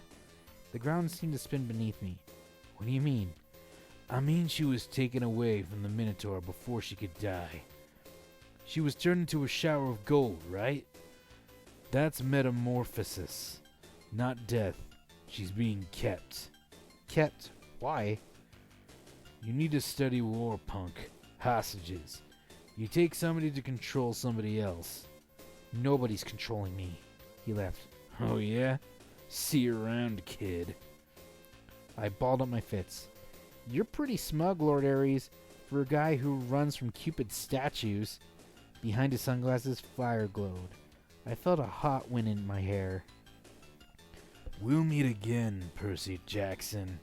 The ground seemed to spin beneath me. What do you mean? I mean she was taken away from the Minotaur before she could die. She was turned into a shower of gold, right? That's metamorphosis, not death. She's being kept. Kept? Why? You need to study war, punk. Hostages. You take somebody to control somebody else. Nobody's controlling me. He laughed. Oh yeah? See you around, kid. I balled up my fists. You're pretty smug, Lord Ares, for a guy who runs from Cupid's statues. Behind his sunglasses, fire glowed. I felt a hot wind in my hair. We'll meet again, Percy Jackson.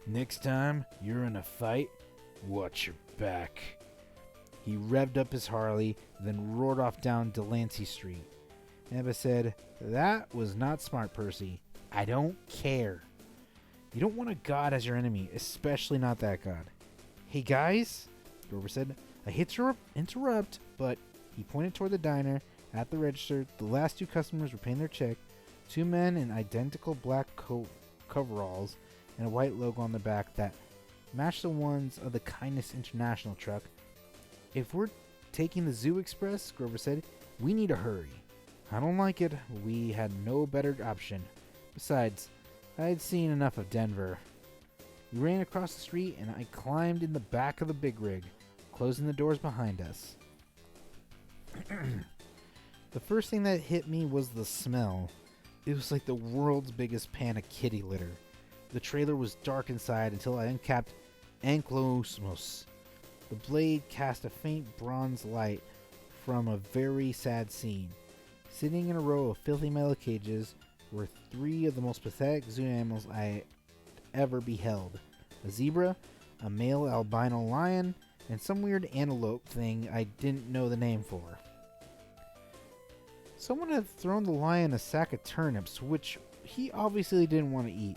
Next time you're in a fight, watch your back. He revved up his Harley, then roared off down Delancey Street. Ebba said, That was not smart, Percy. I don't care. You don't want a god as your enemy, especially not that god. Hey guys, Grover said. I hate to interrupt, but he pointed toward the diner. At the register, the last two customers were paying their check. Two men in identical black coveralls and a white logo on the back that matched the ones of the Kindness International truck. If we're taking the Zoo Express, Grover said, We need to hurry. I don't like it. We had no better option. Besides, I had seen enough of Denver. We ran across the street and I climbed in the back of the big rig, closing the doors behind us. The first thing that hit me was the smell. It was like the world's biggest pan of kitty litter. The trailer was dark inside until I uncapped Anklosmos. The blade cast a faint bronze light from a very sad scene. Sitting in a row of filthy metal cages were three of the most pathetic zoo animals I ever beheld. A zebra, a male albino lion, and some weird antelope thing I didn't know the name for. Someone had thrown the lion a sack of turnips, which he obviously didn't want to eat.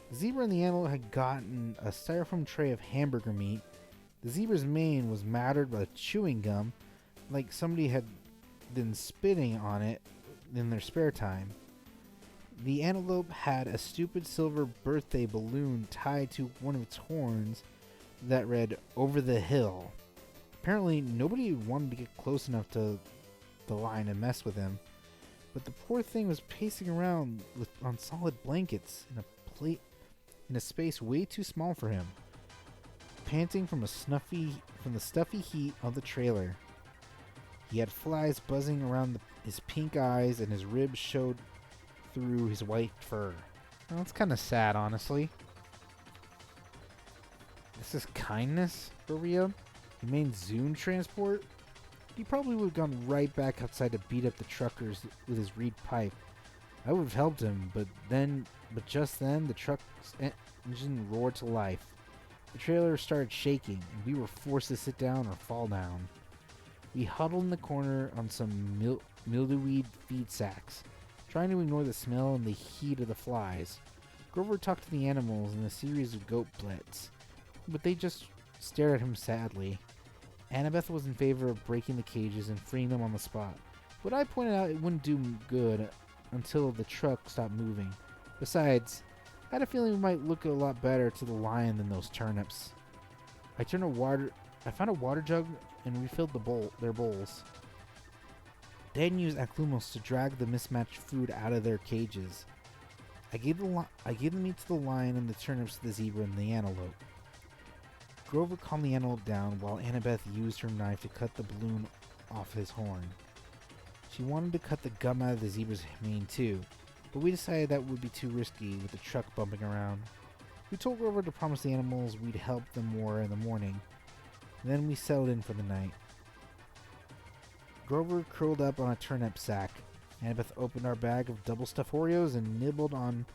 The zebra and the antelope had gotten a styrofoam tray of hamburger meat. The zebra's mane was matted by chewing gum, like somebody had been spitting on it in their spare time. The antelope had a stupid silver birthday balloon tied to one of its horns that read, "Over the Hill." Apparently, nobody wanted to get close enough to the lion and mess with him, but the poor thing was pacing around on solid blankets in a space way too small for him, panting from the stuffy heat of the trailer. He had flies buzzing around his pink eyes, and his ribs showed through his white fur. Well, it's kind of sad, honestly. This is kindness for Rio. He made Zune transport. He probably would have gone right back outside to beat up the truckers with his reed pipe. I would have helped him, but just then, the truck's engine roared to life. The trailer started shaking, and we were forced to sit down or fall down. We huddled in the corner on some mildeweed feed sacks, trying to ignore the smell and the heat of the flies. Grover talked to the animals in a series of goat blits, but they just stared at him sadly. Annabeth was in favor of breaking the cages and freeing them on the spot, but I pointed out it wouldn't do good until the truck stopped moving. Besides, I had a feeling we might look a lot better to the lion than those turnips. I found a water jug and refilled their bowls. They hadn't used Aklumos to drag the mismatched food out of their cages. I gave the meat to the lion and the turnips to the zebra and the antelope. Grover calmed the antelope down while Annabeth used her knife to cut the balloon off his horn. She wanted to cut the gum out of the zebra's mane too, but we decided that would be too risky with the truck bumping around. We told Grover to promise the animals we'd help them more in the morning. Then we settled in for the night. Grover curled up on a turnip sack. Annabeth opened our bag of double stuffed Oreos and nibbled on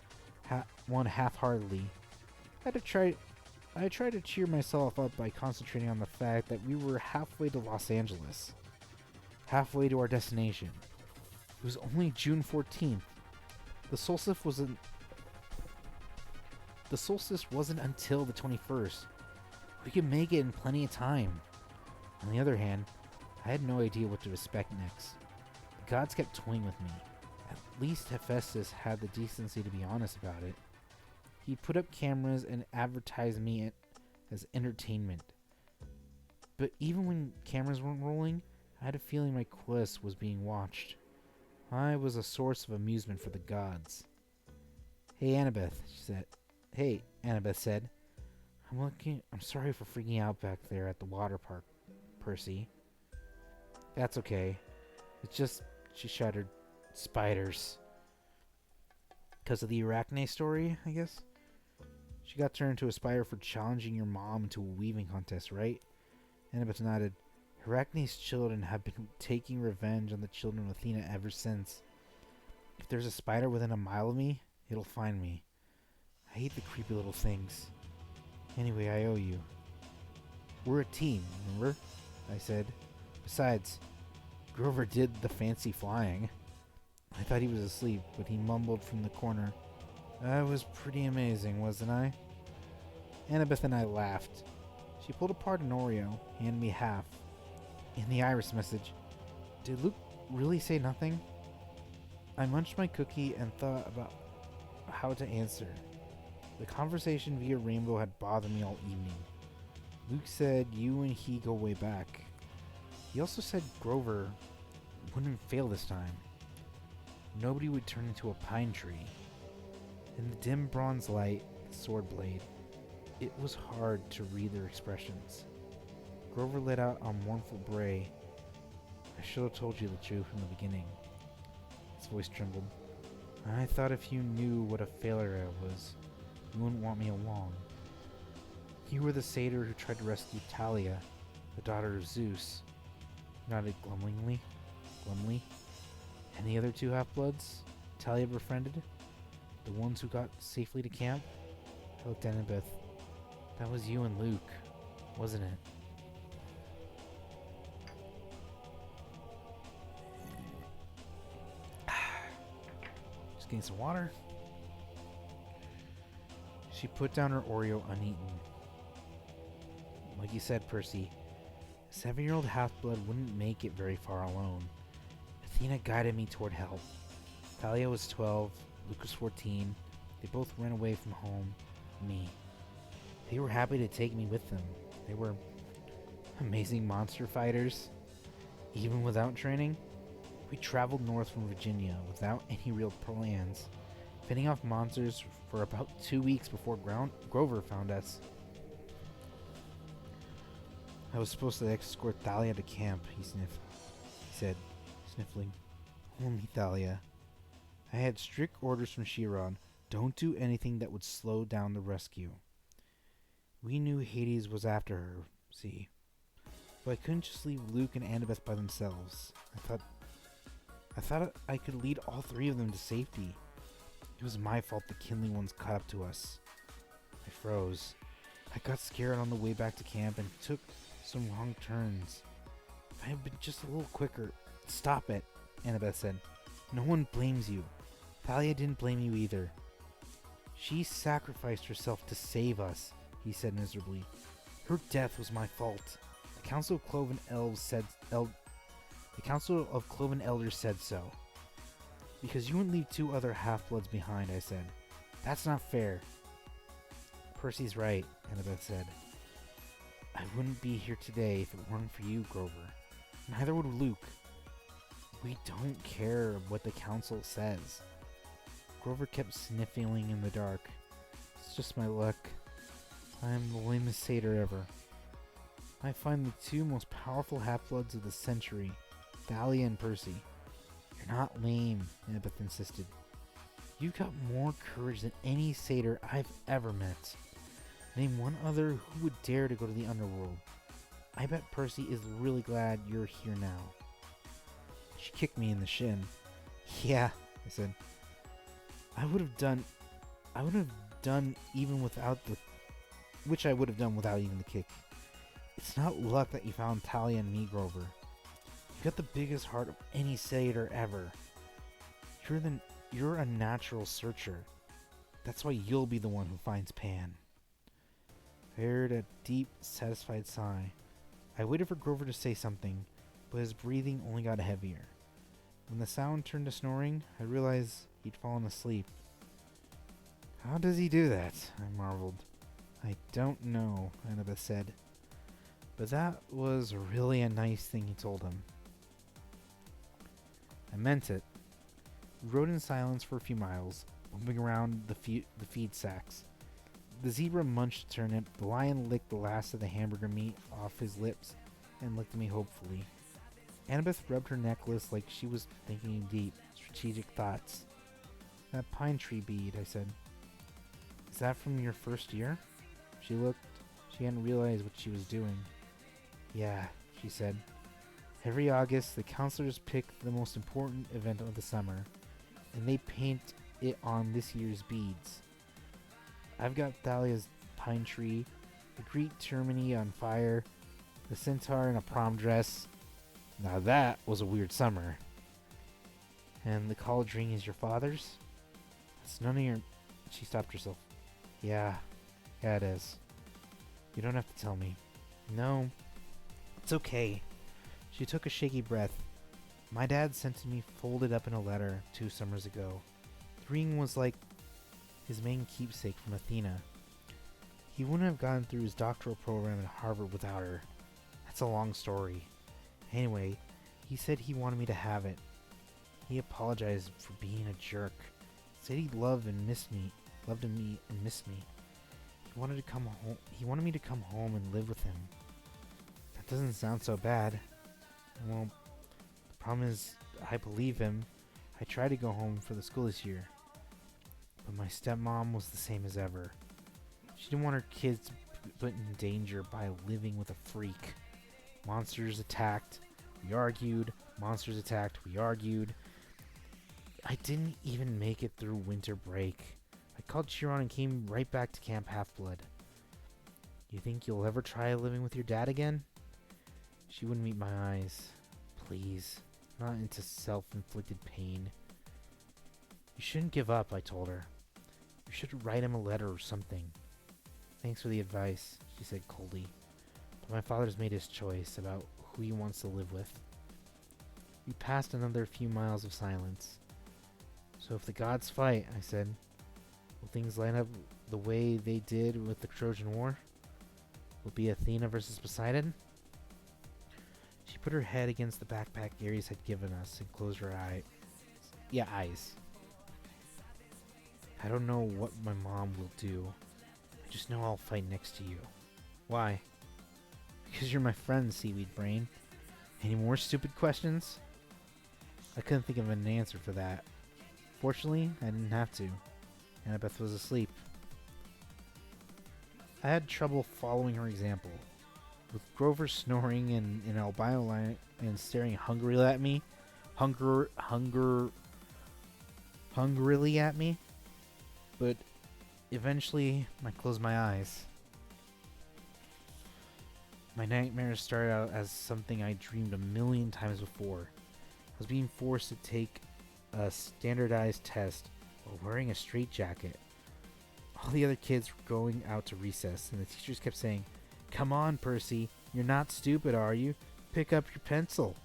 one half-heartedly. I tried to cheer myself up by concentrating on the fact that we were halfway to Los Angeles. Halfway to our destination. It was only June 14th. The solstice wasn't until the 21st. We could make it in plenty of time. On the other hand, I had no idea what to expect next. The gods kept toying with me. At least Hephaestus had the decency to be honest about it. He put up cameras and advertised me as entertainment. But even when cameras weren't rolling, I had a feeling my quest was being watched. I was a source of amusement for the gods. Hey, Annabeth said. I'm sorry for freaking out back there at the water park, Percy. That's okay. It's just, she shuddered, spiders. Because of the Arachne story, I guess? She got turned into a spider for challenging your mom into a weaving contest, right? Annabeth nodded. Arachne's children have been taking revenge on the children of Athena ever since. If there's a spider within a mile of me, it'll find me. I hate the creepy little things. Anyway, I owe you. We're a team, remember? I said. Besides, Grover did the fancy flying. I thought he was asleep, but he mumbled from the corner. That was pretty amazing, wasn't I? Annabeth and I laughed. She pulled apart an Oreo, handed me half. In the iris message, did Luke really say nothing? I munched my cookie and thought about how to answer. The conversation via Rainbow had bothered me all evening. Luke said you and he go way back. He also said Grover wouldn't fail this time. Nobody would turn into a pine tree. In the dim bronze light, the sword blade, it was hard to read their expressions. Grover let out a mournful bray. I should have told you the truth from the beginning. His voice trembled. I thought if you knew what a failure I was, you wouldn't want me along. You were the satyr who tried to rescue Talia, the daughter of Zeus. He nodded glumly. And the other two half-bloods Talia befriended? The ones who got safely to camp? I looked at Annabeth. That was you and Luke, wasn't it? Just getting some water. She put down her Oreo uneaten. Like you said, Percy, a 7-year-old half-blood wouldn't make it very far alone. Athena guided me toward help. Thalia was 12, Luke was 14. They both ran away from home. Me. They were happy to take me with them. They were amazing monster fighters. Even without training, we traveled north from Virginia without any real plans, fending off monsters for about 2 weeks before Grover found us. I was supposed to escort Thalia to camp, he said, sniffling. Only Thalia. I had strict orders from Chiron. Don't do anything that would slow down the rescue. We knew Hades was after her, see. But I couldn't just leave Luke and Annabeth by themselves. I thought I could lead all three of them to safety. It was my fault the kindling ones caught up to us. I froze. I got scared on the way back to camp and took some wrong turns. If I had been just a little quicker... Stop it, Annabeth said. No one blames you. Thalia didn't blame you either. She sacrificed herself to save us, he said miserably. Her death was my fault. The Council of Cloven Elders said so. Because you wouldn't leave 2 other half-bloods behind, I said. That's not fair. Percy's right, Annabeth said. I wouldn't be here today if it weren't for you, Grover. Neither would Luke. We don't care what the council says. Grover kept sniffling in the dark. It's just my luck. I'm the lamest satyr ever. I find the 2 most powerful half-bloods of the century, Thalia and Percy. You're not lame, Annabeth insisted. You've got more courage than any satyr I've ever met. Name one other who would dare to go to the underworld. I bet Percy is really glad you're here now. She kicked me in the shin. Yeah, I said. I would have done even without the kick. It's not luck that you found Talia and me, Grover. You got the biggest heart of any satyr ever. You're a natural searcher. That's why you'll be the one who finds Pan. I heard a deep, satisfied sigh. I waited for Grover to say something, but his breathing only got heavier. When the sound turned to snoring, I realized he'd fallen asleep. How does he do that? I marveled. I don't know, Annabeth said. But that was really a nice thing he told him. I meant it. We rode in silence for a few miles, moving around the feed sacks. The zebra munched a turnip, the lion licked the last of the hamburger meat off his lips, and looked at me hopefully. Annabeth rubbed her necklace like she was thinking deep, strategic thoughts. That pine tree bead, I said. Is that from your first year? She looked. She hadn't realized what she was doing. Yeah, she said. Every August, the counselors pick the most important event of the summer, and they paint it on this year's beads. I've got Thalia's pine tree, the Greek Termini on fire, the centaur in a prom dress. Now that was a weird summer. And the college ring is your father's? It's none of your... She stopped herself. Yeah, it is. You don't have to tell me. No, it's okay. She took a shaky breath. My dad sent to me folded up in a letter 2 summers ago. The ring was like his main keepsake from Athena. He wouldn't have gotten through his doctoral program at Harvard without her. That's a long story. Anyway, He said he wanted me to have it. He apologized for being a jerk. Said he'd love and miss me. Loved me and miss me. He wanted to come home. He wanted me to come home and live with him. That doesn't sound so bad. Well, the problem is, I believe him. I tried to go home for the school this year, but my stepmom was the same as ever. She didn't want her kids put in danger by living with a freak. Monsters attacked. We argued. Monsters attacked. We argued. I didn't even make it through winter break. I called Chiron and came right back to Camp Half-Blood. You think you'll ever try living with your dad again? She wouldn't meet my eyes. Please, not into self-inflicted pain. You shouldn't give up, I told her. You should write him a letter or something. Thanks for the advice, she said coldly. But my father's made his choice about who he wants to live with. We passed another few miles of silence. So if the gods fight, I said, will things line up the way they did with the Trojan War? Will it be Athena versus Poseidon? She put her head against the backpack Ares had given us and closed her eyes. I don't know what my mom will do. I just know I'll fight next to you. Why? Because you're my friend, Seaweed Brain. Any more stupid questions? I couldn't think of an answer for that. Fortunately, I didn't have to. Annabeth was asleep. I had trouble following her example. With Grover snoring and an albino lion and staring hungrily at me, but eventually I closed my eyes. My nightmares started out as something I dreamed a million times before. I was being forced to take a standardized test while wearing a straitjacket. All the other kids were going out to recess, and the teachers kept saying, "Come on, Percy, you're not stupid, are you? Pick up your pencil."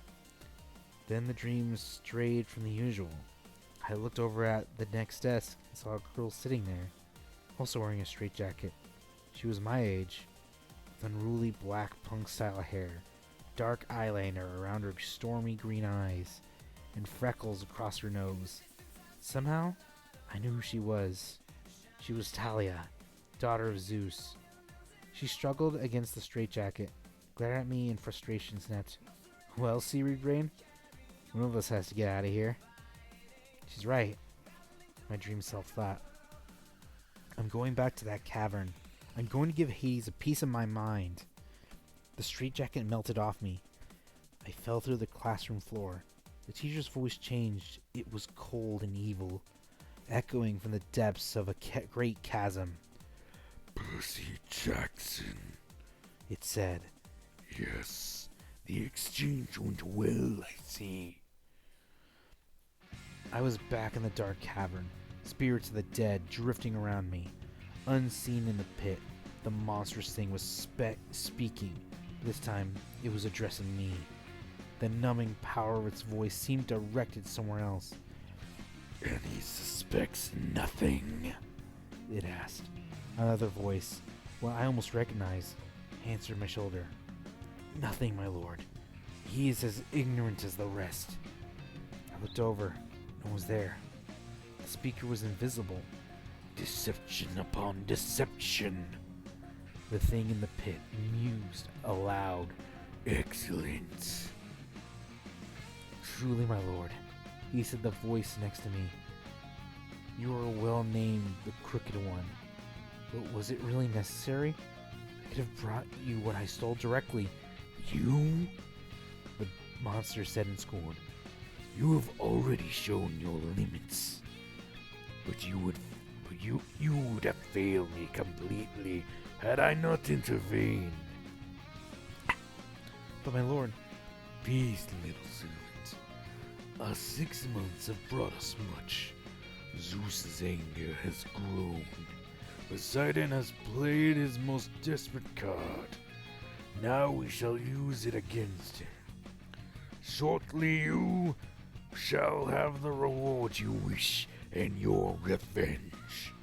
Then the dream strayed from the usual. I looked over at the next desk and saw a girl sitting there, also wearing a straitjacket. She was my age, with unruly black punk-style hair, dark eyeliner around her stormy green eyes, and freckles across her nose. Somehow, I knew who she was. She was Talia, daughter of Zeus. She struggled against the straitjacket, glared at me in frustration, snapped, "Well, Seaweed Brain, one of us has to get out of here." She's right, my dream self thought. I'm going back to that cavern. I'm going to give Hades a piece of my mind. The straitjacket melted off me. I fell through the classroom floor. The teacher's voice changed. It was cold and evil, echoing from the depths of a great chasm. "Percy Jackson," it said. "Yes, the exchange went well, I see." I was back in the dark cavern, spirits of the dead drifting around me. Unseen in the pit, the monstrous thing was speaking. This time, it was addressing me. The numbing power of its voice seemed directed somewhere else. "And he suspects nothing?" it asked. Another voice, one I almost recognized, answered my shoulder. "Nothing, my lord. He is as ignorant as the rest." I looked over. No one was there. The speaker was invisible. "Deception upon deception." The thing in the pit mused aloud. "Excellent." "Truly, my lord," he said, the voice next to me. "You are well named the Crooked One. But was it really necessary? I could have brought you what I stole directly." "You?" the monster said in scorn. "You have already shown your limits. But you would have failed me completely had I not intervened." "But my lord..." "Peace, little servant. Our 6 months have brought us much. Zeus's anger has grown. Poseidon has played his most desperate card. Now we shall use it against him. Shortly you shall have the reward you wish and your revenge.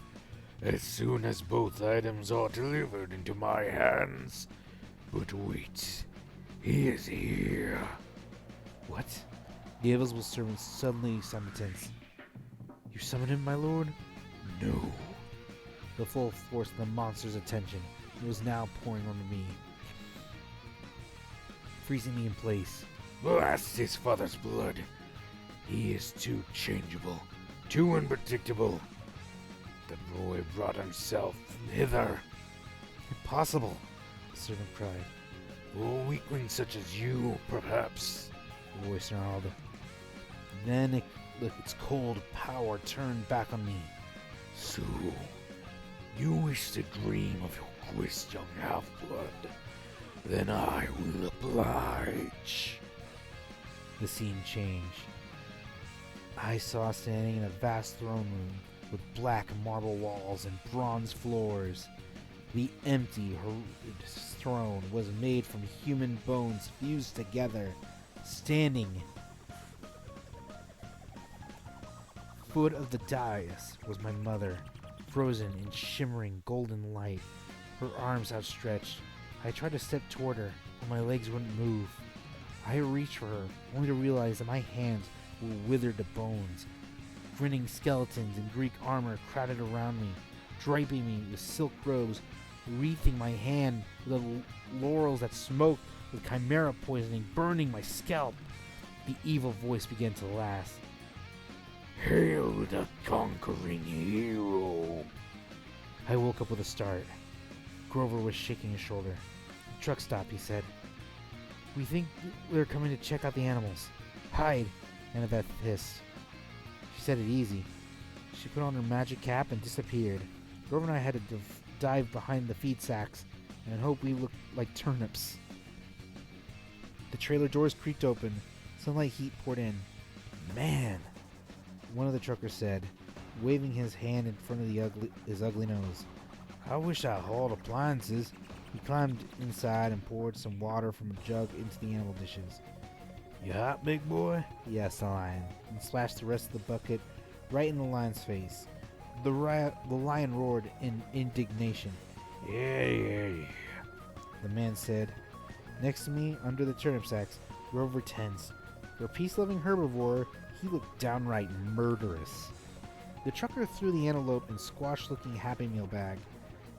As soon as both items are delivered into my hands. But wait, he is here." What? The invisible servant suddenly summoned tense. You summoned him, my lord? No. The full force of the monster's attention was now pouring onto me, freezing me in place. Blast his father's blood. He is too changeable, too unpredictable. The boy brought himself hither. Impossible, the servant cried. A weakling such as you, perhaps. The voice snarled. Then its cold power turned back on me. So, you wish to dream of your quest, young half-blood? Then I will oblige. The scene changed. I saw standing in a vast throne room with black marble walls and bronze floors. The empty, horrendous throne was made from human bones fused together. Standing foot of the dais was my mother, frozen in shimmering golden light, her arms outstretched. I tried to step toward her, but my legs wouldn't move. I reached for her, only to realize that my hands were withered to bones. Grinning skeletons in Greek armor crowded around me, draping me with silk robes, wreathing my hand with the laurels that smoked with chimera poisoning, burning my scalp. The evil voice began to laugh. Hail the conquering hero. I woke up with a start. Grover was shaking his shoulder. The truck stopped, he said. We think they're coming to check out the animals. Hide, Annabeth hissed. She said it easy. She put on her magic cap and disappeared. Grover and I had to dive behind the feed sacks and hope we looked like turnips. The trailer doors creaked open. Sunlight heat poured in. Man, one of the truckers said, waving his hand in front of his ugly nose. I wish I hauled appliances. He climbed inside and poured some water from a jug into the animal dishes. You hot, big boy? He asked the lion, and splashed the rest of the bucket right in the lion's face. The lion roared in indignation. Yeah. The man said. Next to me, under the turnip sacks, Grover tensed. For a peace-loving herbivore, he looked downright murderous. The trucker threw the antelope in squash-looking Happy Meal bag.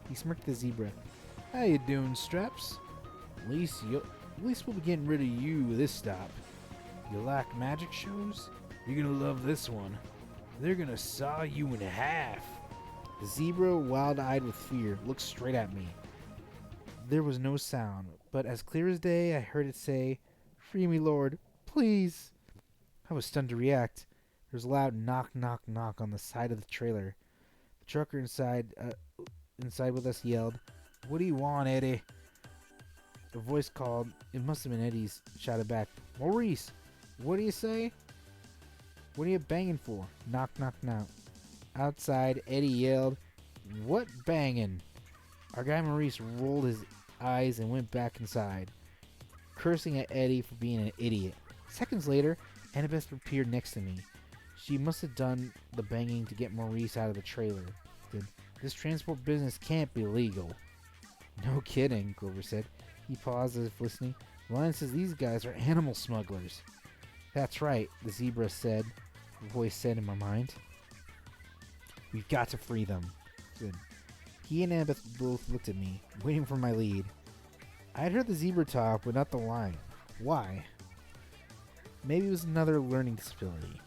He smirked at the zebra. How you doing, Straps? At least we'll be getting rid of you this stop. You like magic shows? You're gonna love this one. They're gonna saw you in half. The zebra, wild-eyed with fear, looked straight at me. There was no sound, but as clear as day, I heard it say, Free me, Lord, please. I was stunned to react. There was a loud knock, knock, knock on the side of the trailer. The trucker inside with us yelled, What do you want, Eddie? A voice called, it must have been Eddie's, shouted back, Maurice, what do you say? What are you banging for? Knock, knock, knock. Outside, Eddie yelled, What banging? Our guy Maurice rolled his eyes and went back inside, cursing at Eddie for being an idiot. Seconds later, Annabeth appeared next to me. She must have done the banging to get Maurice out of the trailer. This transport business can't be legal. No kidding, Grover said. He paused as if listening. The lion says these guys are animal smugglers. That's right, the zebra said. The voice said in my mind. We've got to free them. Good. He and Annabeth both looked at me, waiting for my lead. I had heard the zebra talk, but not the lion. Why? Maybe it was another learning disability.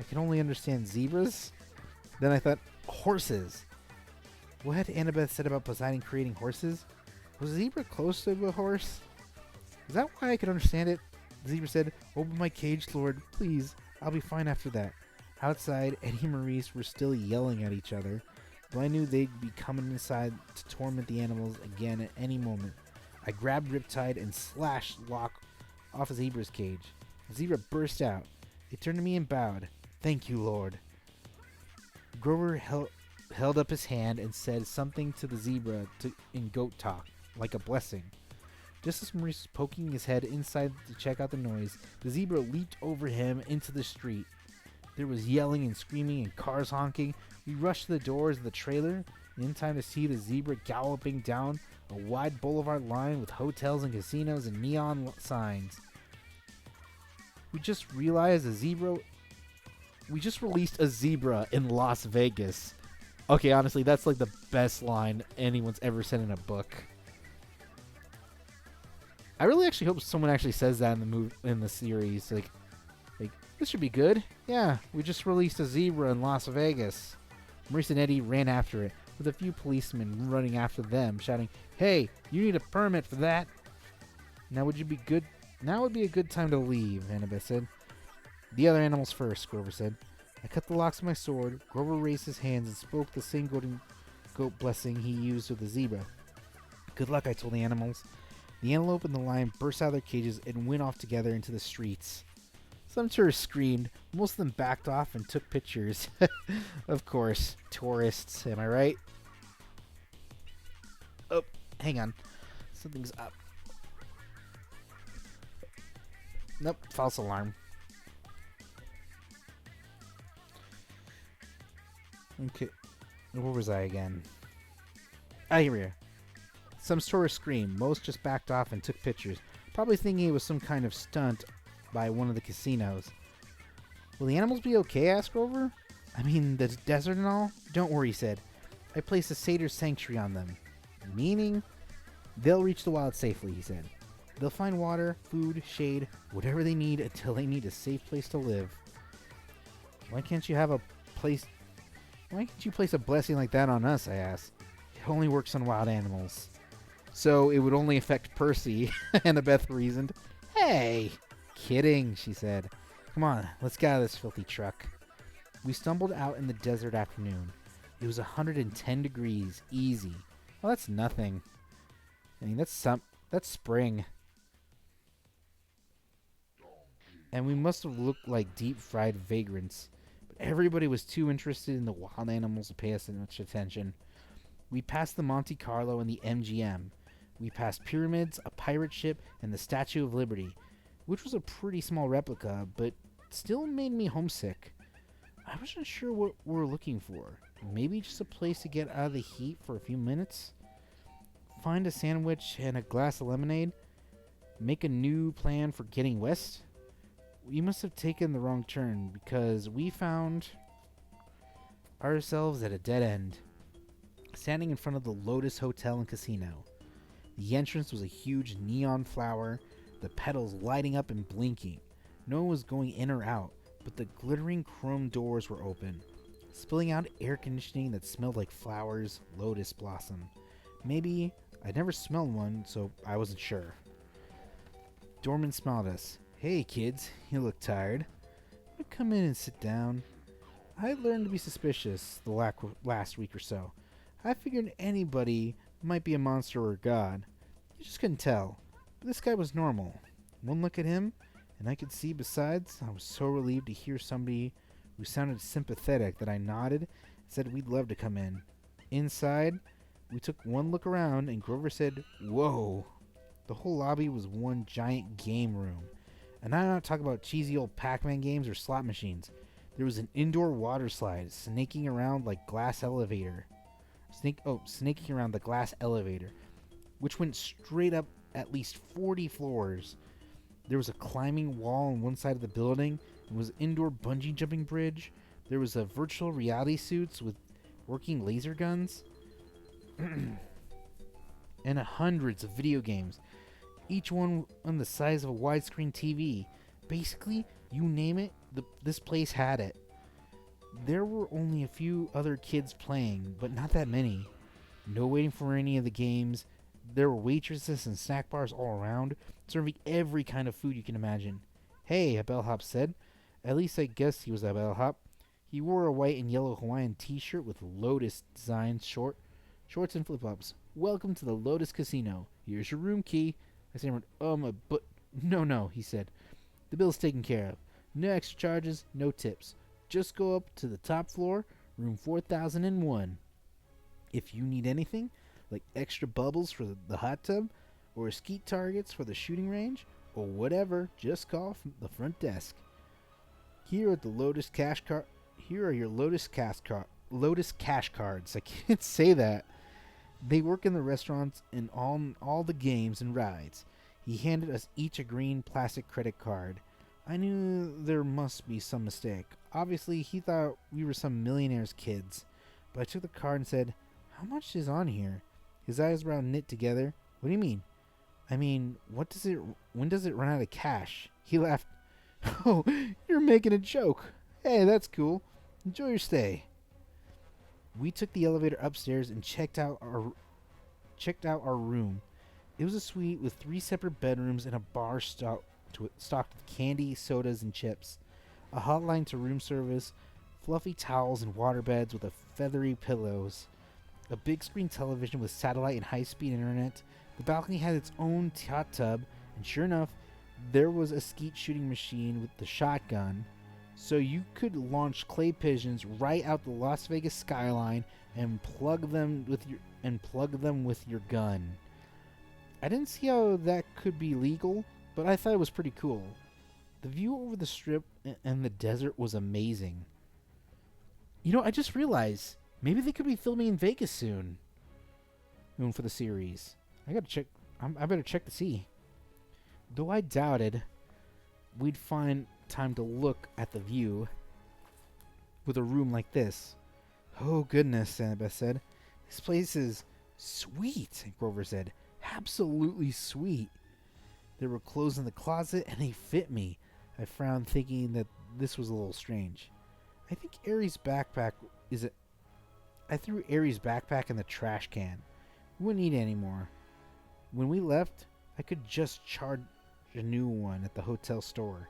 I could only understand zebras? Then I thought, horses. What had Annabeth said about Poseidon creating horses? Was a zebra close to a horse? Is that why I could understand it? The zebra said, Open my cage, Lord, please. I'll be fine after that. Outside, Eddie and Maurice were still yelling at each other, but I knew they'd be coming inside to torment the animals again at any moment. I grabbed Riptide and slashed Locke off a zebra's cage. The zebra burst out. It turned to me and bowed. Thank you, Lord. Grover held up his hand and said something to the zebra in goat talk, like a blessing. Just as Maurice was poking his head inside to check out the noise, the zebra leaped over him into the street. There was yelling and screaming and cars honking. We rushed to the doors of the trailer in time to see the zebra galloping down a wide boulevard lined with hotels and casinos and neon signs. We just realized a zebra. We just released a zebra in Las Vegas. Okay, honestly, that's like the best line anyone's ever said in a book. I really actually hope someone actually says that in the series. Like this should be good. Yeah, we just released a zebra in Las Vegas. Maurice and Eddie ran after it, with a few policemen running after them, shouting, "Hey, you need a permit for that." Now would be a good time to leave, Annabeth said. The other animals first, Grover said. I cut the locks of my sword. Grover raised his hands and spoke the same goat blessing he used with the zebra. Good luck, I told the animals. The antelope and the lion burst out of their cages and went off together into the streets. Some tourists screamed. Most of them backed off and took pictures. Of course, tourists, am I right? Oh, hang on. Something's up. Nope, false alarm. Okay, where was I again? Here we are. Some tourists screamed. Most just backed off and took pictures, probably thinking it was some kind of stunt by one of the casinos. Will the animals be okay? Asked Grover. I mean, the desert and all? Don't worry, he said. I placed a satyr sanctuary on them. Meaning? They'll reach the wild safely, he said. They'll find water, food, shade, whatever they need until they need a safe place to live. Why can't you place a blessing like that on us, I asked. It only works on wild animals. So it would only affect Percy, Annabeth reasoned. Hey! Kidding, she said. Come on, let's get out of this filthy truck. We stumbled out in the desert afternoon. It was 110 degrees, easy. Well, that's nothing. I mean, that's spring. And we must have looked like deep-fried vagrants. But everybody was too interested in the wild animals to pay us much attention. We passed the Monte Carlo and the MGM. We passed pyramids, a pirate ship, and the Statue of Liberty, which was a pretty small replica, but still made me homesick. I wasn't sure what we were looking for. Maybe just a place to get out of the heat for a few minutes? Find a sandwich and a glass of lemonade? Make a new plan for getting west? We must have taken the wrong turn, because we found ourselves at a dead end, standing in front of the Lotus Hotel and Casino. The entrance was a huge neon flower, the petals lighting up and blinking. No one was going in or out, but the glittering chrome doors were open, spilling out air conditioning that smelled like flowers, lotus blossom. Maybe I'd never smelled one, so I wasn't sure. Dorman smiled at us. Hey kids, you look tired. Come in and sit down. I learned to be suspicious the last week or so. I figured anybody might be a monster or a god. You just couldn't tell. But this guy was normal. One look at him, and I could see besides, I was so relieved to hear somebody who sounded sympathetic that I nodded and said we'd love to come in. Inside, we took one look around, and Grover said, Whoa! The whole lobby was one giant game room. And I'm not talking about cheesy old Pac-Man games or slot machines. There was an indoor water slide snaking around the glass elevator, which went straight up at least 40 floors. There was a climbing wall on one side of the building. There was an indoor bungee jumping bridge. There was a virtual reality suits with working laser guns. And hundreds of video games, each one on the size of a widescreen TV. Basically, you name it, this place had it. There were only a few other kids playing, but not that many. No waiting for any of the games. There were waitresses and snack bars all around, serving every kind of food you can imagine. Hey, a bellhop said. At least I guess he was a bellhop. He wore a white and yellow Hawaiian t-shirt with Lotus design shorts and flip-flops. Welcome to the Lotus Casino. Here's your room key. I stammered, but no, he said. The bill's taken care of. No extra charges, no tips. Just go up to the top floor, room 4001. If you need anything, like extra bubbles for the hot tub, or skeet targets for the shooting range, or whatever, just call from the front desk. Here are your Lotus cash cards. I can't say that. They work in the restaurants and all the games and rides. He handed us each a green plastic credit card. I knew there must be some mistake. Obviously, he thought we were some millionaire's kids. But I took the card and said, "How much is on here?" His eyes were knit together. "What do you mean?" "I mean, when does it run out of cash?" He laughed. "Oh, you're making a joke. Hey, that's cool. Enjoy your stay." We took the elevator upstairs and checked out our room. It was a suite with 3 separate bedrooms and a bar stocked with candy, sodas, and chips. A hotline to room service, fluffy towels and waterbeds with feathery pillows. A big screen television with satellite and high-speed internet. The balcony had its own hot tub, and sure enough, there was a skeet shooting machine with the shotgun, so you could launch clay pigeons right out the Las Vegas skyline and plug them with your gun. I didn't see how that could be legal, but I thought it was pretty cool. The view over the strip and the desert was amazing. I just realized maybe they could be filming in Vegas soon for the series. I gotta check. I better check to see. Though I doubted we'd find time to look at the view with a room like this. "Oh goodness," Annabeth said. "This place is sweet," Grover said. "Absolutely sweet." There were clothes in the closet and they fit me. I frowned, thinking that this was a little strange. I threw Aries' backpack in the trash can. We wouldn't need it anymore. When we left, I could just charge a new one at the hotel store.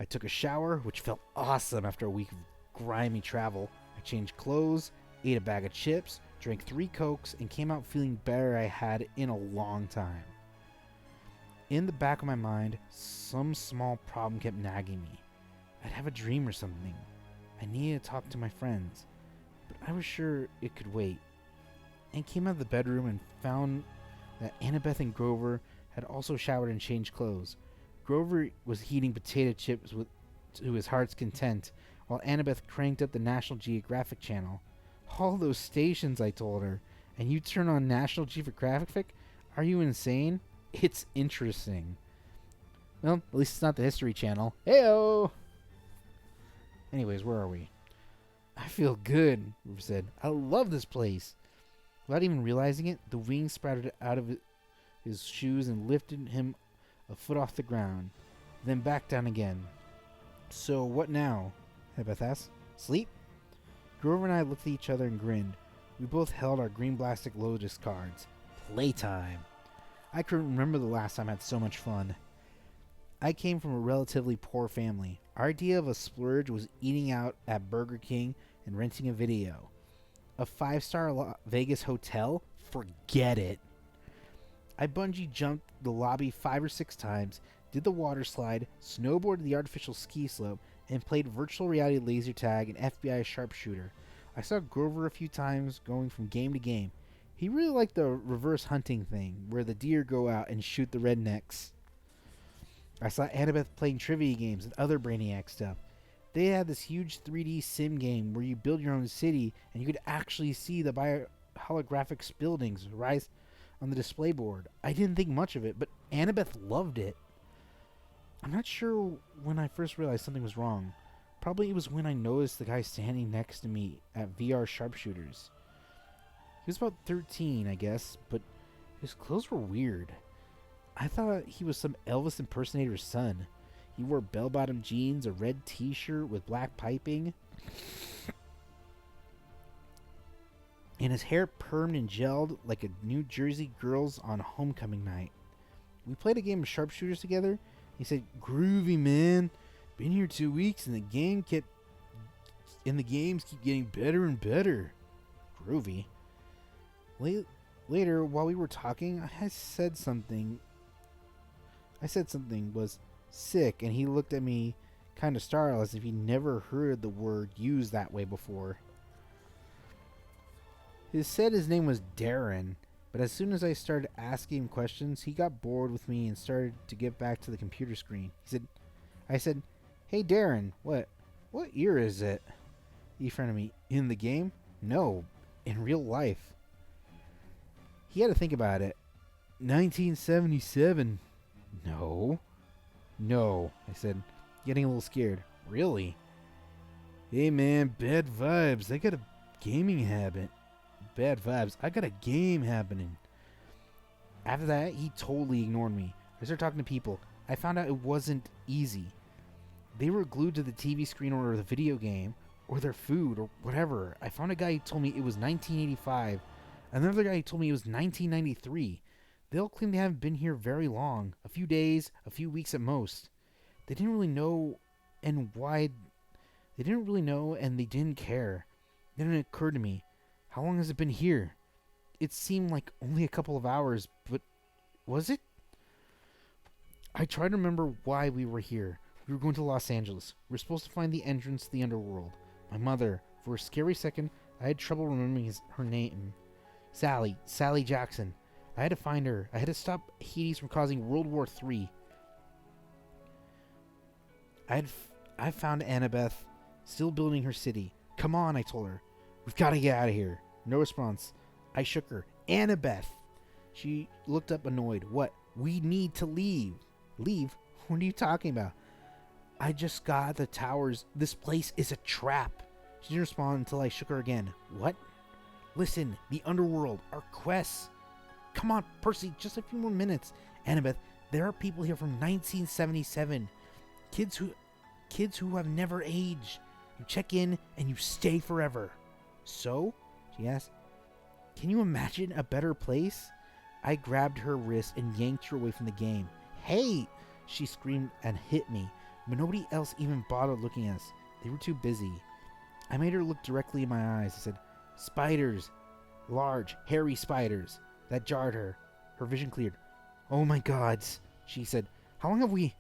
I took a shower, which felt awesome after a week of grimy travel. I changed clothes, ate a bag of chips, drank 3 Cokes, and came out feeling better I had in a long time. In the back of my mind, some small problem kept nagging me. I'd have a dream or something. I needed to talk to my friends, but I was sure it could wait. And came out of the bedroom and found that Annabeth and Grover had also showered and changed clothes. Grover was eating potato chips to his heart's content, while Annabeth cranked up the National Geographic channel. "All those stations," I told her. "And you turn on National Geographic? Are you insane? It's interesting." Well, at least it's not the History Channel. Heyo! Anyways, where are we? "I feel good," Grover said. "I love this place." Without even realizing it, the wings sprouted out of his shoes and lifted him a foot off the ground, then back down again. "So what now?" Annabeth asked. "Sleep?" Grover and I looked at each other and grinned. We both held our Green Blastic Lotus cards. Playtime. I couldn't remember the last time I had so much fun. I came from a relatively poor family. Our idea of a splurge was eating out at Burger King and renting a video. A 5-star Vegas hotel? Forget it. I bungee jumped the lobby 5 or 6 times, did the water slide, snowboarded the artificial ski slope, and played virtual reality laser tag and FBI sharpshooter. I saw Grover a few times going from game to game. He really liked the reverse hunting thing, where the deer go out and shoot the rednecks. I saw Annabeth playing trivia games and other Brainiac stuff. They had this huge 3D sim game where you build your own city and you could actually see the holographic buildings rise on the display board. I didn't think much of it, but Annabeth loved it. I'm not sure when I first realized something was wrong. Probably it was when I noticed the guy standing next to me at VR Sharpshooters. He was about 13, I guess, but his clothes were weird. I thought he was some Elvis impersonator's son. He wore bell-bottom jeans, a red t-shirt with black piping, and his hair permed and gelled like a New Jersey girl's on homecoming night. We played a game of sharpshooters together. He said, "Groovy, man. Been here 2 weeks and the games keep getting better and better." Groovy. Later, while we were talking, I said something was sick, and he looked at me kind of startled as if he never heard the word used that way before. He said his name was Darren, but as soon as I started asking him questions, he got bored with me and started to get back to the computer screen. I said, "Hey Darren, what year is it?" He frowned at me. "In the game? No, in real life." He had to think about it. 1977. No. No, I said, getting a little scared. Really? Hey man, bad vibes. I got a gaming habit. Bad vibes. I got a game happening. After that, he totally ignored me. I started talking to people. I found out it wasn't easy. They were glued to the TV screen or the video game or their food or whatever. I found a guy who told me it was 1985. Another guy who told me it was 1993. They all claim they haven't been here very long. A few days, a few weeks at most. They didn't really know and why. They didn't really know and they didn't care. Then it occurred to me, how long has it been here? It seemed like only a couple of hours, but was it? I tried to remember why we were here. We were going to Los Angeles. We were supposed to find the entrance to the underworld. My mother, for a scary second, I had trouble remembering her name. Sally Jackson. I had to find her. I had to stop Hades from causing World War III. I found Annabeth, still building her city. Come on, I told her. We've got to get out of here. No response. I shook her. Annabeth. She looked up annoyed. What? We need to leave. Leave? What are you talking about? I just got the towers. This place is a trap. She didn't respond until I shook her again. What? Listen, the underworld, our quests. Come on, Percy, just a few more minutes. Annabeth, there are people here from 1977. Kids who have never aged. You check in and you stay forever. So? She asked. Can you imagine a better place? I grabbed her wrist and yanked her away from the game. Hey! She screamed and hit me, but nobody else even bothered looking at us. They were too busy. I made her look directly in my eyes. I said, spiders. Large, hairy spiders. That jarred her. Her vision cleared. Oh my gods, she said. How long have we...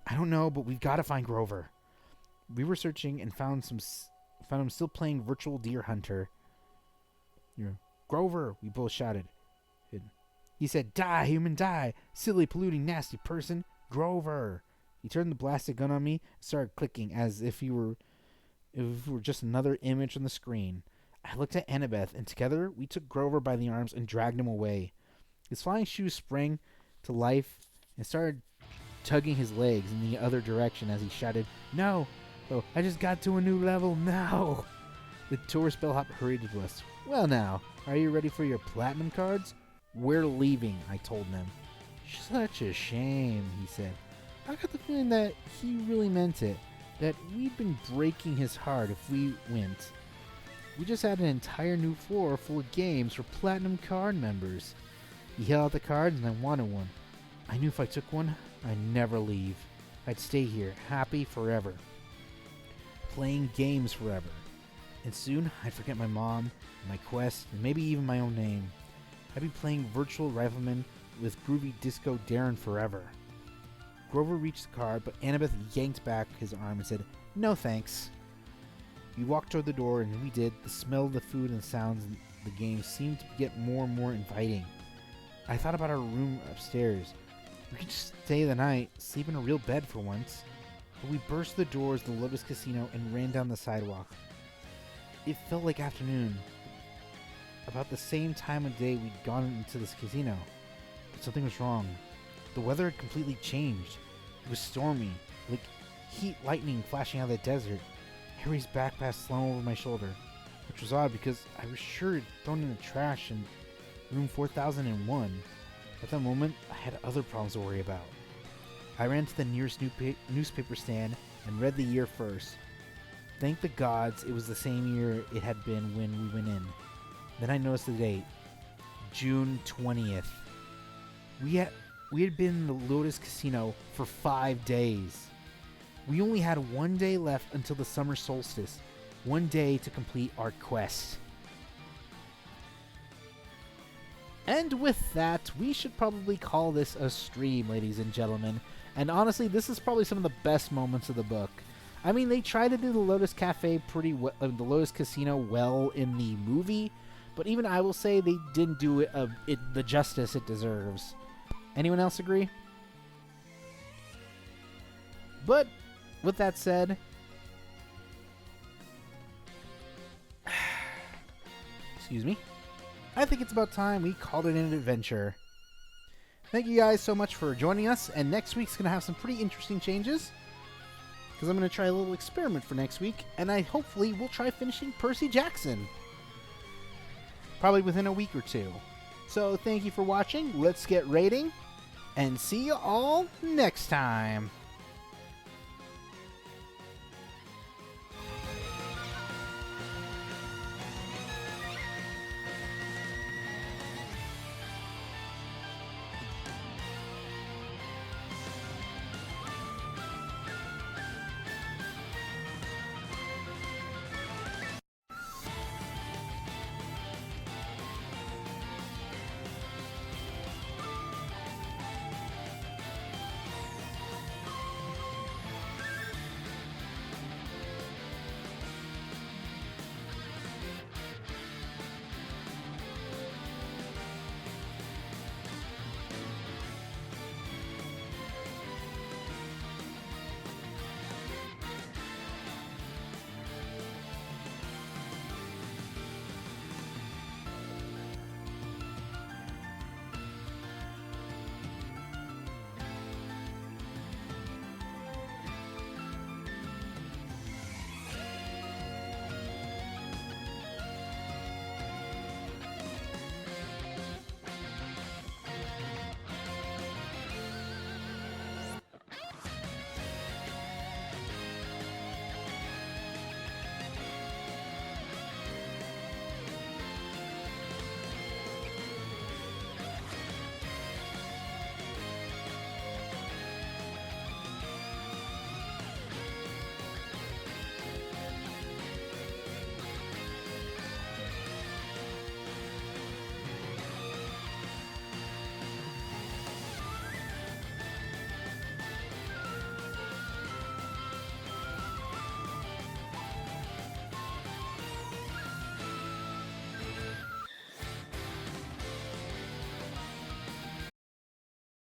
I don't know, but we've got to find Grover. We were searching and found him still playing Virtual Deer Hunter. Grover, we both shouted. He said, die, human, die. Silly, polluting, nasty person. Grover. He turned the blasted gun on me and started clicking as if he were just another image on the screen. I looked at Annabeth, and together we took Grover by the arms and dragged him away. His flying shoes sprang to life and started tugging his legs in the other direction as he shouted, no! Oh, I just got to a new level, no! The tourist bellhop hurried to us. Well now, are you ready for your platinum cards? We're leaving, I told them. Such a shame, he said. I got the feeling that he really meant it, that we'd been breaking his heart if we went. We just had an entire new floor full of games for platinum card members. He held out the cards and I wanted one. I knew if I took one, I'd never leave. I'd stay here, happy forever. Playing games forever. And soon, I'd forget my mom, my quest, and maybe even my own name. I'd be playing Virtual Rifleman with Groovy Disco Darren forever. Grover reached the card, but Annabeth yanked back his arm and said, no thanks. We walked toward the door, and we did. The smell of the food and the sounds of the game seemed to get more and more inviting. I thought about our room upstairs. We could just stay the night, sleep in a real bed for once. But we burst the doors of the Lotus Casino and ran down the sidewalk. It felt like afternoon. About the same time of day we'd gone into this casino. But something was wrong. The weather had completely changed. It was stormy, like heat lightning flashing out of the desert. Harry's backpack slung over my shoulder, which was odd because I was sure it had thrown in the trash in room 4001. At that moment, I had other problems to worry about. I ran to the nearest newspaper stand and read the year first. Thank the gods it was the same year it had been when we went in. Then I noticed the date. June 20th. We had been in the Lotus Casino for 5 days. We only had 1 day left until the summer solstice. 1 day to complete our quest. And with that, we should probably call this a stream, ladies and gentlemen. And honestly, this is probably some of the best moments of the book. I mean, they tried to do the Lotus Cafe pretty well, the Lotus Casino well in the movie, but even I will say they didn't do it the justice it deserves. Anyone else agree? But with that said, excuse me, I think it's about time we called it an adventure. Thank you guys so much for joining us, and next week's going to have some pretty interesting changes, because I'm going to try a little experiment for next week, and I hopefully will try finishing Percy Jackson. Probably within a week or two. So thank you for watching, let's get rating, and see you all next time.